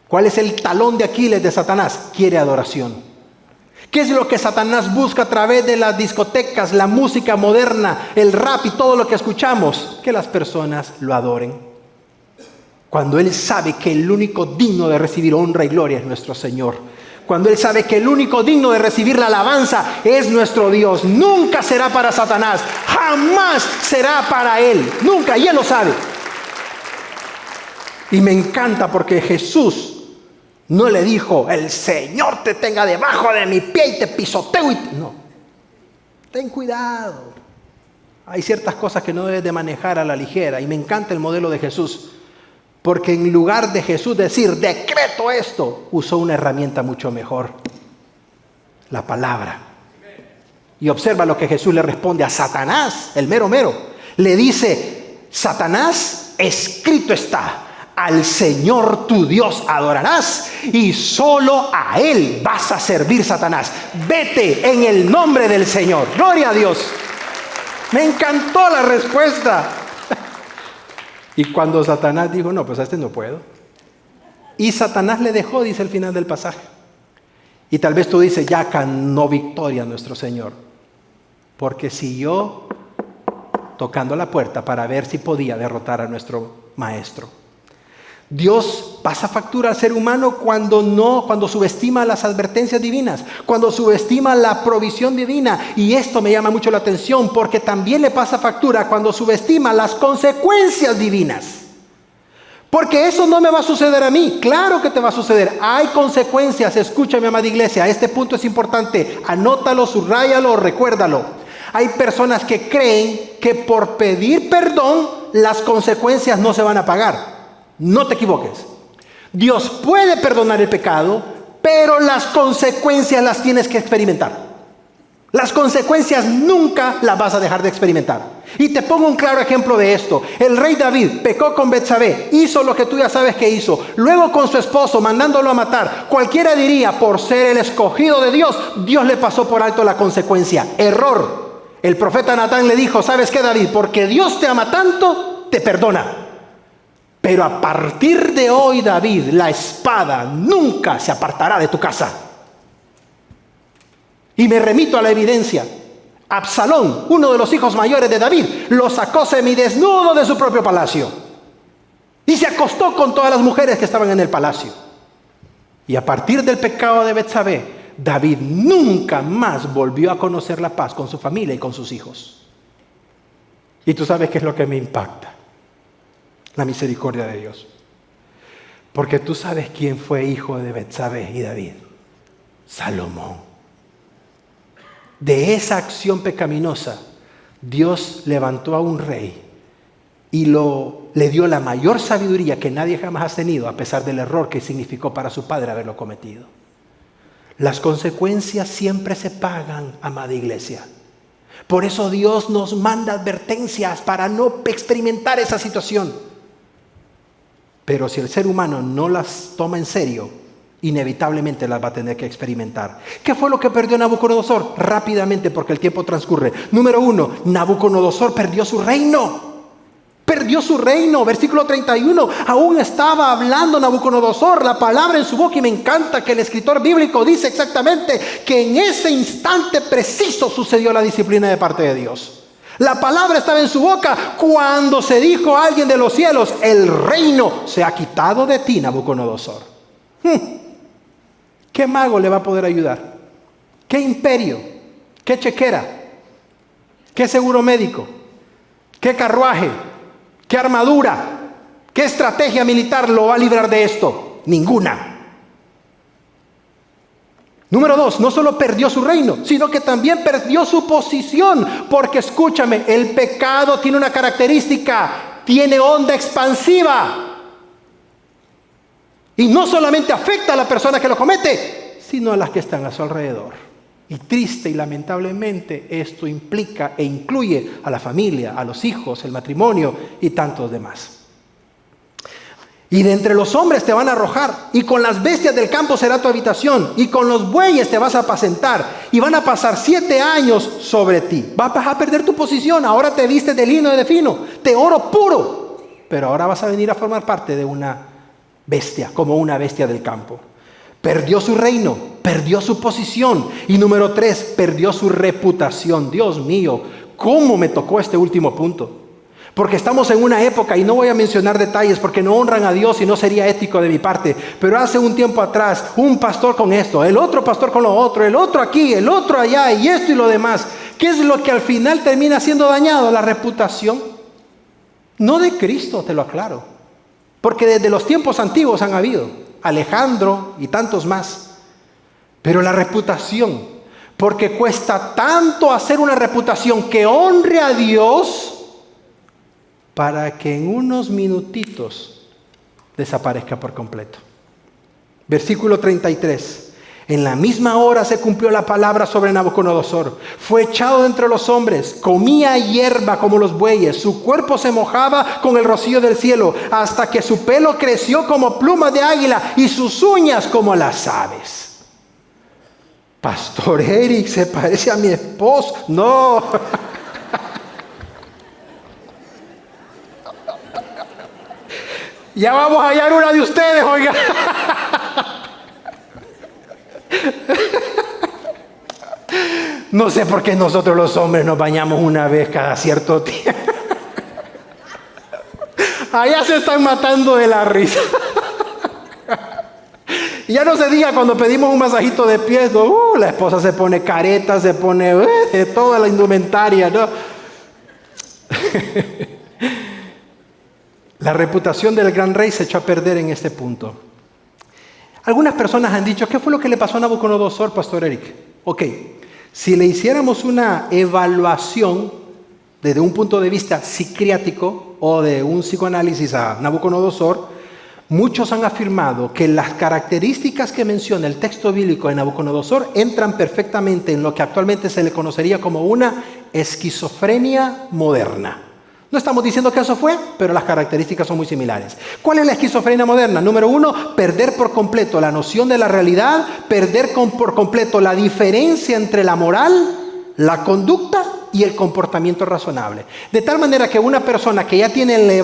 ¿Cuál es el talón de Aquiles de Satanás? Quiere adoración. ¿Qué es lo que Satanás busca a través de las discotecas, la música moderna, el rap y todo lo que escuchamos? Que las personas lo adoren. Cuando él sabe que el único digno de recibir honra y gloria es nuestro Señor. Cuando él sabe que el único digno de recibir la alabanza es nuestro Dios. Nunca será para Satanás. Jamás será para él. Nunca. Y él lo sabe. Y me encanta porque Jesús no le dijo, el Señor te tenga debajo de mi pie y te pisoteo. No, ten cuidado. Hay ciertas cosas que no debes de manejar a la ligera. Y me encanta el modelo de Jesús. Porque en lugar de Jesús decir, decreto esto, usó una herramienta mucho mejor. La palabra. Y observa lo que Jesús le responde a Satanás, el mero mero. Le dice, Satanás, escrito está. Al Señor tu Dios adorarás y solo a Él vas a servir, Satanás. Vete en el nombre del Señor. Gloria a Dios. Me encantó la respuesta. Y cuando Satanás dijo, no, pues a este no puedo. Y Satanás le dejó, dice el final del pasaje. Y tal vez tú dices, ya ganó victoria nuestro Señor. Porque siguió tocando la puerta para ver si podía derrotar a nuestro maestro. Dios pasa factura al ser humano cuando subestima las advertencias divinas, cuando subestima la provisión divina. Y esto me llama mucho la atención porque también le pasa factura cuando subestima las consecuencias divinas. Porque eso no me va a suceder a mí. Claro que te va a suceder. Hay consecuencias. Escúchame, amada iglesia. Este punto es importante. Anótalo, subráyalo, recuérdalo. Hay personas que creen que por pedir perdón las consecuencias no se van a pagar. No te equivoques. Dios puede perdonar el pecado, pero las consecuencias las tienes que experimentar. Las consecuencias nunca las vas a dejar de experimentar. Y te pongo un claro ejemplo de esto. El rey David pecó con Betsabé, hizo lo que tú ya sabes que hizo. Luego con su esposo, mandándolo a matar. Cualquiera diría, por ser el escogido de Dios, Dios le pasó por alto la consecuencia. Error. El profeta Natán le dijo, ¿sabes qué, David? Porque Dios te ama tanto, te perdona. Pero a partir de hoy, David, la espada nunca se apartará de tu casa. Y me remito a la evidencia. Absalón, uno de los hijos mayores de David, lo sacó semidesnudo de su propio palacio. Y se acostó con todas las mujeres que estaban en el palacio. Y a partir del pecado de Betsabé, David nunca más volvió a conocer la paz con su familia y con sus hijos. Y tú sabes qué es lo que me impacta. La misericordia de Dios. Porque tú sabes quién fue hijo de Betsabé y David. Salomón. De esa acción pecaminosa, Dios levantó a un rey y le dio la mayor sabiduría que nadie jamás ha tenido, a pesar del error que significó para su padre haberlo cometido. Las consecuencias siempre se pagan, amada iglesia. Por eso Dios nos manda advertencias para no experimentar esa situación. Pero si el ser humano no las toma en serio, inevitablemente las va a tener que experimentar. ¿Qué fue lo que perdió Nabucodonosor? Rápidamente, porque el tiempo transcurre. Número 1, Nabucodonosor perdió su reino. Perdió su reino. Versículo 31. Aún estaba hablando Nabucodonosor, la palabra en su boca, y me encanta que el escritor bíblico dice exactamente que en ese instante preciso sucedió la disciplina de parte de Dios. La palabra estaba en su boca cuando se dijo a alguien de los cielos: el reino se ha quitado de ti, Nabucodonosor. ¿Qué mago le va a poder ayudar? ¿Qué imperio? ¿Qué chequera? ¿Qué seguro médico? ¿Qué carruaje? ¿Qué armadura? ¿Qué estrategia militar lo va a librar de esto? Ninguna. Número 2, no solo perdió su reino, sino que también perdió su posición. Porque escúchame, el pecado tiene una característica: tiene onda expansiva. Y no solamente afecta a la persona que lo comete, sino a las que están a su alrededor. Y triste y lamentablemente esto implica e incluye a la familia, a los hijos, el matrimonio y tantos demás. Y de entre los hombres te van a arrojar, y con las bestias del campo será tu habitación, y con los bueyes te vas a apacentar, y van a pasar 7 años sobre ti. Vas a perder tu posición. Ahora te vistes de lino y de fino, de oro puro, pero ahora vas a venir a formar parte de una bestia, como una bestia del campo. Perdió su reino, perdió su posición. Y número 3, perdió su reputación. Dios mío, ¿cómo me tocó este último punto? Porque estamos en una época, y no voy a mencionar detalles porque no honran a Dios y no sería ético de mi parte, pero hace un tiempo atrás, un pastor con esto, el otro pastor con lo otro, el otro aquí, el otro allá, y esto y lo demás. ¿Qué es lo que al final termina siendo dañado? La reputación. No de Cristo, te lo aclaro, porque desde los tiempos antiguos han habido Alejandro y tantos más. Pero la reputación, porque cuesta tanto hacer una reputación que honre a Dios, para que en unos minutitos desaparezca por completo. Versículo 33. En la misma hora se cumplió la palabra sobre Nabucodonosor. Fue echado de entre los hombres, comía hierba como los bueyes, su cuerpo se mojaba con el rocío del cielo, hasta que su pelo creció como plumas de águila y sus uñas como las aves. Pastor Eric, ¿se parece a mi esposo? No. Ya vamos a hallar una de ustedes, oiga. No sé por qué nosotros los hombres nos bañamos una vez cada cierto tiempo. Allá se están matando de la risa. Y ya no se diga cuando pedimos un masajito de pies, ¿no? La esposa se pone careta, se pone toda la indumentaria, ¿no? La reputación del gran rey se echó a perder en este punto. Algunas personas han dicho: ¿qué fue lo que le pasó a Nabucodonosor, Pastor Eric? Ok, si le hiciéramos una evaluación desde un punto de vista psiquiátrico o de un psicoanálisis a Nabucodonosor, muchos han afirmado que las características que menciona el texto bíblico de Nabucodonosor entran perfectamente en lo que actualmente se le conocería como una esquizofrenia moderna. No estamos diciendo que eso fue, pero las características son muy similares. ¿Cuál es la esquizofrenia moderna? Número 1, perder por completo la noción de la realidad, perder por completo la diferencia entre la moral, la conducta y el comportamiento razonable. De tal manera que una persona que ya tiene el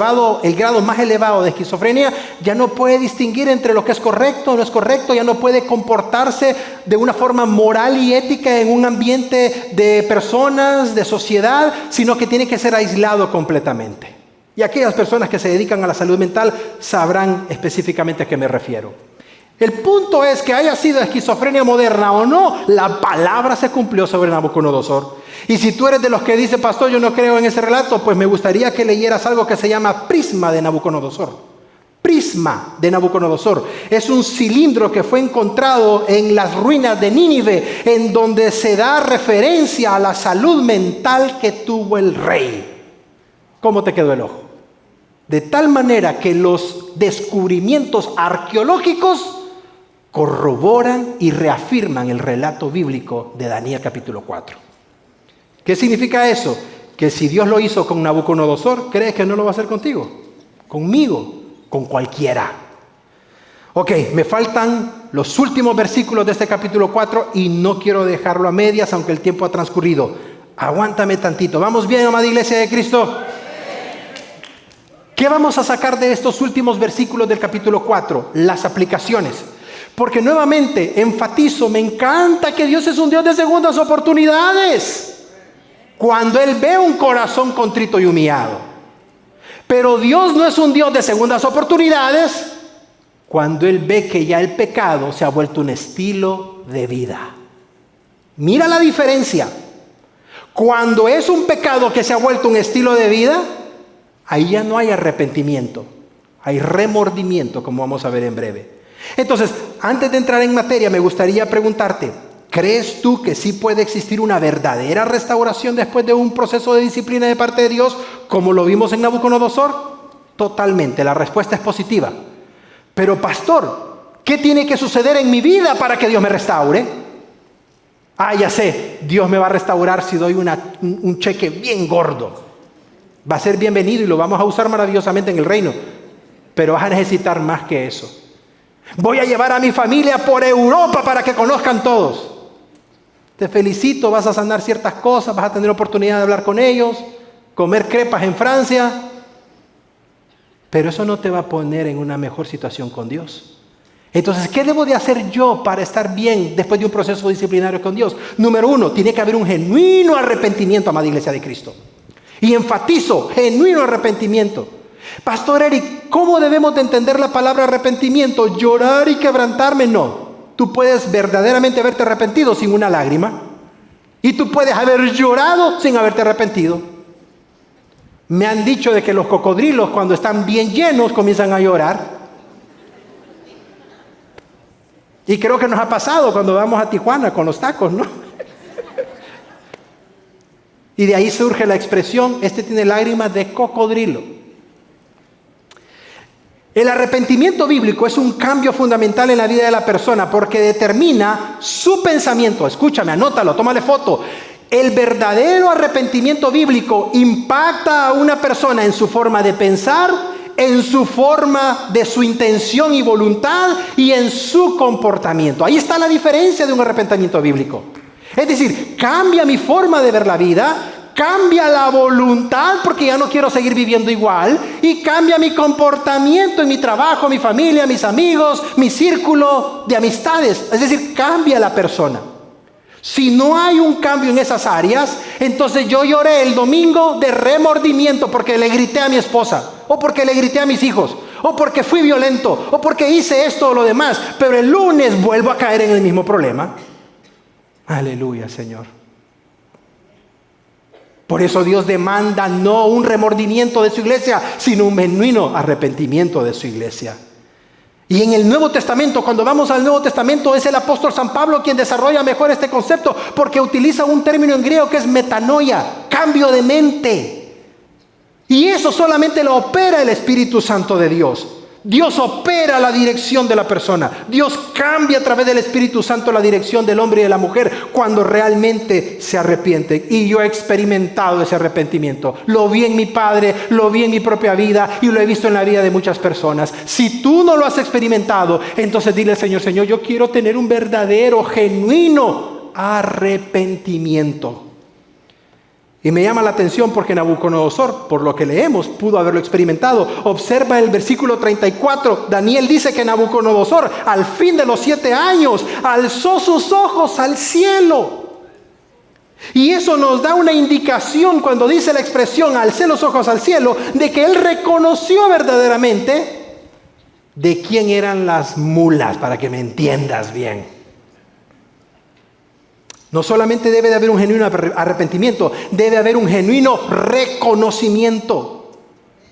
grado más elevado de esquizofrenia ya no puede distinguir entre lo que es correcto o no es correcto, ya no puede comportarse de una forma moral y ética en un ambiente de personas, de sociedad, sino que tiene que ser aislado completamente. Y aquellas personas que se dedican a la salud mental sabrán específicamente a qué me refiero. El punto es que haya sido esquizofrenia moderna o no, la palabra se cumplió sobre Nabucodonosor. Y si tú eres de los que dice: pastor, yo no creo en ese relato, pues me gustaría que leyeras algo que se llama Prisma de Nabucodonosor. Prisma de Nabucodonosor. Es un cilindro que fue encontrado en las ruinas de Nínive, en donde se da referencia a la salud mental que tuvo el rey. ¿Cómo te quedó el ojo? De tal manera que los descubrimientos arqueológicos corroboran y reafirman el relato bíblico de Daniel capítulo 4. ¿Qué significa eso? Que si Dios lo hizo con Nabucodonosor, ¿crees que no lo va a hacer contigo? Conmigo, con cualquiera. Ok, me faltan los últimos versículos de este capítulo 4 y no quiero dejarlo a medias, aunque el tiempo ha transcurrido. Aguántame tantito. ¿Vamos bien, amada iglesia de Cristo? ¿Qué vamos a sacar de estos últimos versículos del capítulo 4? Las aplicaciones. Porque nuevamente enfatizo, me encanta que Dios es un Dios de segundas oportunidades. cuando Él ve un corazón contrito y humillado. Pero Dios no es un Dios de segundas oportunidades cuando Él ve que ya el pecado se ha vuelto un estilo de vida. Mira la diferencia. Cuando es un pecado que se ha vuelto un estilo de vida, ahí ya no hay arrepentimiento, hay remordimiento, como vamos a ver en breve. Entonces, antes de entrar en materia, me gustaría preguntarte, ¿crees tú que sí puede existir una verdadera restauración después de un proceso de disciplina de parte de Dios, como lo vimos en Nabucodonosor? Totalmente, la respuesta es positiva. Pero pastor, ¿qué tiene que suceder en mi vida para que Dios me restaure? Ya sé, Dios me va a restaurar si doy un cheque bien gordo. Va a ser bienvenido y lo vamos a usar maravillosamente en el reino. Pero vas a necesitar más que eso. Voy a llevar a mi familia por Europa para que conozcan todos. Te felicito, vas a sanar ciertas cosas, vas a tener oportunidad de hablar con ellos, comer crepas en Francia. Pero eso no te va a poner en una mejor situación con Dios. Entonces, ¿qué debo de hacer yo para estar bien después de un proceso disciplinario con Dios? Número 1, tiene que haber un genuino arrepentimiento, amada Iglesia de Cristo. Y enfatizo, genuino arrepentimiento. Pastor Eric, ¿cómo debemos de entender la palabra arrepentimiento? ¿Llorar y quebrantarme? No. Tú puedes verdaderamente haberte arrepentido sin una lágrima. Y tú puedes haber llorado sin haberte arrepentido. Me han dicho de que los cocodrilos, cuando están bien llenos, comienzan a llorar. Y creo que nos ha pasado cuando vamos a Tijuana con los tacos, ¿no? Y de ahí surge la expresión, este tiene lágrimas de cocodrilo. El arrepentimiento bíblico es un cambio fundamental en la vida de la persona porque determina su pensamiento. Escúchame, anótalo, tómale foto. El verdadero arrepentimiento bíblico impacta a una persona en su forma de pensar, en su forma de su intención y voluntad y en su comportamiento. Ahí está la diferencia de un arrepentimiento bíblico. Es decir, cambia mi forma de ver la vida, cambia la voluntad porque ya no quiero seguir viviendo igual y cambia mi comportamiento en mi trabajo, mi familia, mis amigos, mi círculo de amistades. Es decir, cambia la persona. Si no hay un cambio en esas áreas, entonces yo lloré el domingo de remordimiento porque le grité a mi esposa, o porque le grité a mis hijos, o porque fui violento, o porque hice esto o lo demás, pero el lunes vuelvo a caer en el mismo problema. Aleluya, Señor. Por eso Dios demanda no un remordimiento de su iglesia, sino un genuino arrepentimiento de su iglesia. Y en el Nuevo Testamento, cuando vamos al Nuevo Testamento, es el apóstol San Pablo quien desarrolla mejor este concepto, porque utiliza un término en griego que es metanoia, cambio de mente. Y eso solamente lo opera el Espíritu Santo de Dios. Dios opera la dirección de la persona. Dios cambia a través del Espíritu Santo la dirección del hombre y de la mujer cuando realmente se arrepienten. Y yo he experimentado ese arrepentimiento. Lo vi en mi padre, lo vi en mi propia vida y lo he visto en la vida de muchas personas. Si tú no lo has experimentado, entonces dile al Señor, Señor, yo quiero tener un verdadero, genuino arrepentimiento. Y me llama la atención porque Nabucodonosor, por lo que leemos, pudo haberlo experimentado. Observa el versículo 34. Daniel dice que Nabucodonosor, al fin de los 7 años, alzó sus ojos al cielo. Y eso nos da una indicación cuando dice la expresión, alcé los ojos al cielo, de que él reconoció verdaderamente de quién eran las mulas, para que me entiendas bien. No solamente debe de haber un genuino arrepentimiento, debe haber un genuino reconocimiento.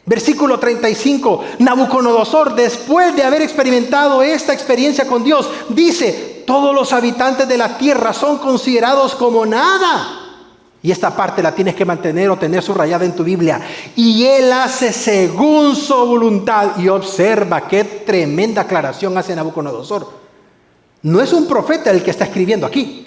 Versículo 35, Nabucodonosor, después de haber experimentado esta experiencia con Dios, dice, todos los habitantes de la tierra son considerados como nada. Y esta parte la tienes que mantener o tener subrayada en tu Biblia. Y Él hace según su voluntad. Y observa qué tremenda aclaración hace Nabucodonosor. No es un profeta el que está escribiendo aquí.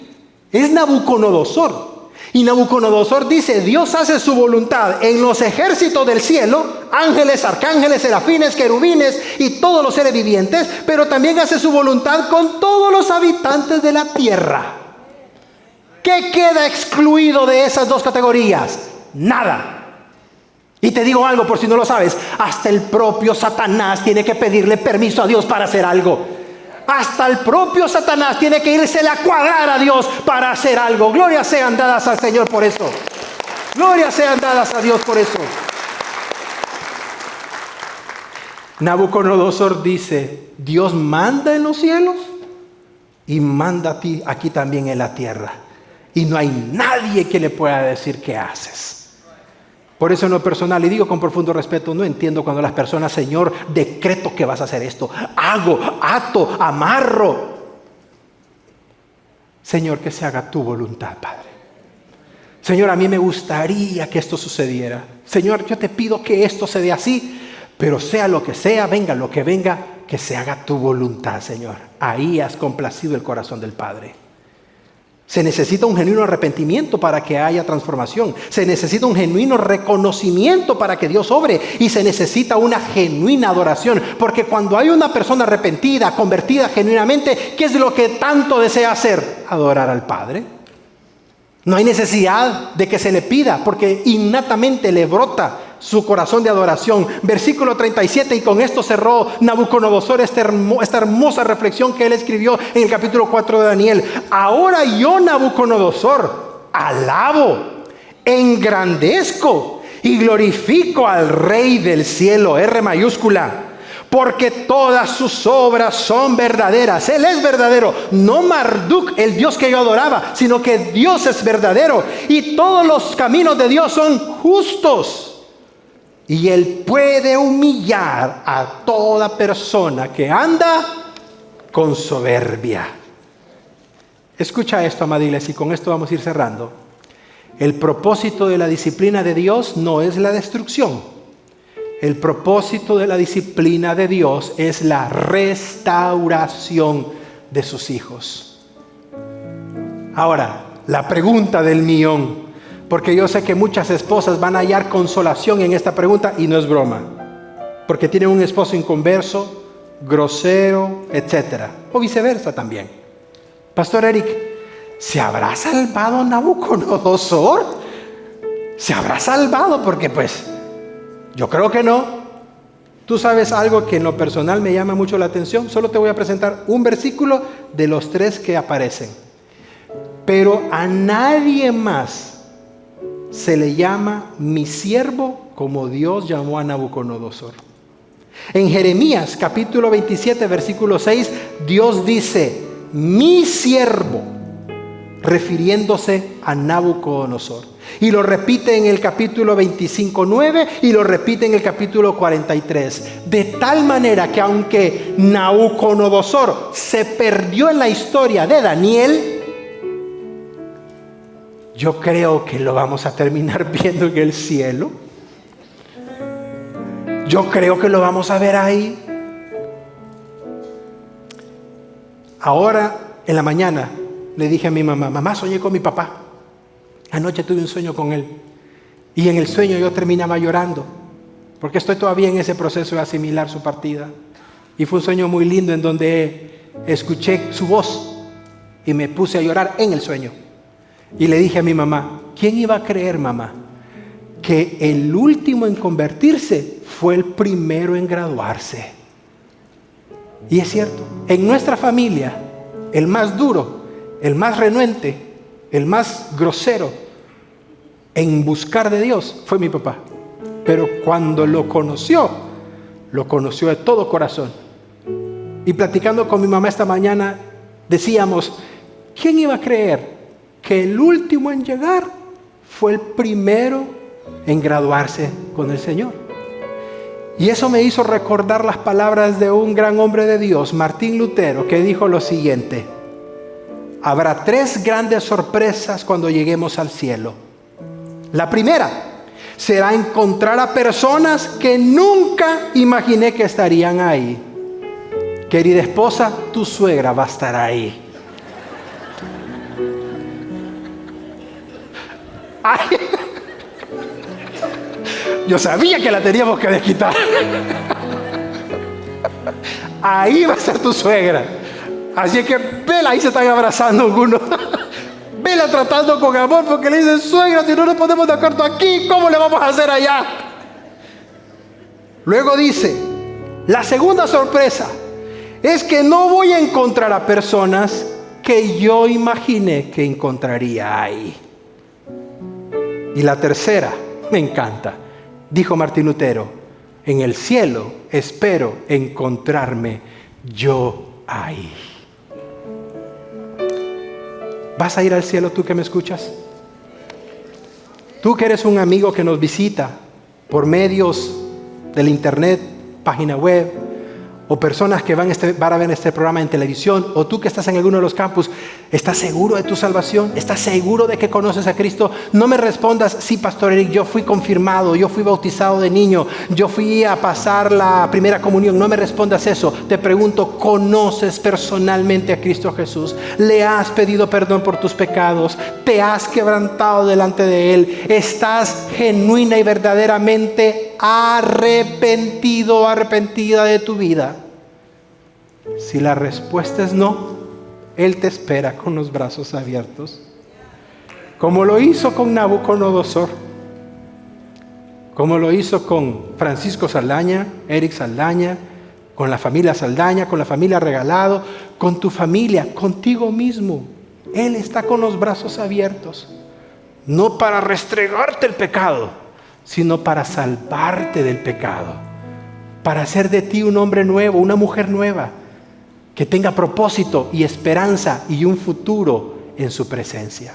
Es Nabucodonosor. Y Nabucodonosor dice, Dios hace su voluntad en los ejércitos del cielo, ángeles, arcángeles, serafines, querubines y todos los seres vivientes, pero también hace su voluntad con todos los habitantes de la tierra. ¿Qué queda excluido de esas dos categorías? Nada. Y te digo algo por si no lo sabes, hasta el propio Satanás tiene que pedirle permiso a Dios para hacer algo. Hasta el propio Satanás tiene que irse a cuadrar a Dios para hacer algo. Gloria sean dadas al Señor por eso. Glorias sean dadas a Dios por eso. Nabucodonosor dice, Dios manda en los cielos y manda a ti aquí también en la tierra. Y no hay nadie que le pueda decir qué haces. Por eso en lo personal, y digo con profundo respeto, no entiendo cuando las personas, Señor, decreto que vas a hacer esto. Hago, ato, amarro. Señor, que se haga tu voluntad, Padre. Señor, a mí me gustaría que esto sucediera. Señor, yo te pido que esto se dé así, pero sea lo que sea, venga lo que venga, que se haga tu voluntad, Señor. Ahí has complacido el corazón del Padre. Se necesita un genuino arrepentimiento para que haya transformación. Se necesita un genuino reconocimiento para que Dios obre. Y se necesita una genuina adoración. Porque cuando hay una persona arrepentida, convertida genuinamente, ¿qué es lo que tanto desea hacer? Adorar al Padre. No hay necesidad de que se le pida, porque innatamente le brota su corazón de adoración. Versículo 37, y con esto cerró Nabucodonosor esta hermosa reflexión que él escribió en el capítulo 4 de Daniel. Ahora yo, Nabucodonosor, alabo, engrandezco y glorifico al Rey del cielo, R mayúscula, porque todas sus obras son verdaderas. Él es verdadero, no Marduk, el Dios que yo adoraba, sino que Dios es verdadero. Y todos los caminos de Dios son justos. Y Él puede humillar a toda persona que anda con soberbia. Escucha esto, amada iglesia, y con esto vamos a ir cerrando. El propósito de la disciplina de Dios no es la destrucción. El propósito de la disciplina de Dios es la restauración de sus hijos. Ahora, la pregunta del millón, porque yo sé que muchas esposas van a hallar consolación en esta pregunta y no es broma, porque tienen un esposo inconverso, grosero, etc. O viceversa también. Pastor Eric, ¿se habrá salvado Nabucodonosor? ¿Se habrá salvado? Porque pues yo creo que no. Tú sabes algo que en lo personal me llama mucho la atención. Solo te voy a presentar un versículo de los 3 que aparecen. Pero a nadie más se le llama mi siervo como Dios llamó a Nabucodonosor. En Jeremías capítulo 27 versículo 6, Dios dice, mi siervo, refiriéndose a Nabucodonosor. Y lo repite en el capítulo 25:9 y lo repite en el capítulo 43. De tal manera que aunque Nabucodonosor se perdió en la historia de Daniel, yo creo que lo vamos a terminar viendo en el cielo. Yo creo que lo vamos a ver ahí. Ahora, en la mañana, le dije a mi mamá, mamá, soñé con mi papá. Anoche tuve un sueño con él. Y en el sueño yo terminaba llorando, porque estoy todavía en ese proceso de asimilar su partida. Y fue un sueño muy lindo en donde escuché su voz y me puse a llorar en el sueño. Y le dije a mi mamá, ¿quién iba a creer, mamá, que el último en convertirse fue el primero en graduarse? Y es cierto, en nuestra familia, el más duro, el más renuente, el más grosero en buscar de Dios fue mi papá. Pero cuando lo conoció de todo corazón. Y platicando con mi mamá esta mañana, decíamos, ¿quién iba a creer que el último en llegar fue el primero en graduarse con el Señor? Y eso me hizo recordar las palabras de un gran hombre de Dios, Martín Lutero, que dijo lo siguiente: habrá 3 grandes sorpresas cuando lleguemos al cielo. La primera será encontrar a personas que nunca imaginé que estarían ahí. Querida esposa, tu suegra va a estar ahí. Ay. Yo sabía que la teníamos que desquitar. Ahí va a ser tu suegra. Así que vela, ahí se están abrazando algunos. Vela tratando con amor porque le dicen, suegra, si no nos ponemos de acuerdo aquí, ¿cómo le vamos a hacer allá? Luego dice, la segunda sorpresa es que no voy a encontrar a personas que yo imaginé que encontraría ahí. Y la tercera, me encanta, dijo Martín Lutero: en el cielo espero encontrarme yo ahí. ¿Vas a ir al cielo tú que me escuchas? Tú que eres un amigo que nos visita por medios del internet, página web, o personas que van a ver este programa en televisión, o tú que estás en alguno de los campus, ¿estás seguro de tu salvación? ¿Estás seguro de que conoces a Cristo? No me respondas: sí, Pastor Eric, yo fui confirmado, yo fui bautizado de niño, yo fui a pasar la primera comunión. No me respondas eso. Te pregunto: ¿conoces personalmente a Cristo Jesús? ¿Le has pedido perdón por tus pecados? ¿Te has quebrantado delante de Él? ¿Estás genuina y verdaderamente arrepentido o arrepentida de tu vida? Si la respuesta es no, Él te espera con los brazos abiertos, como lo hizo con Nabucodonosor, como lo hizo con Francisco Saldaña, Eric Saldaña, con la familia Saldaña, con la familia Regalado, con tu familia, contigo mismo. Él está con los brazos abiertos, no para restregarte el pecado, sino para salvarte del pecado, para hacer de ti un hombre nuevo, una mujer nueva, que tenga propósito y esperanza y un futuro en su presencia.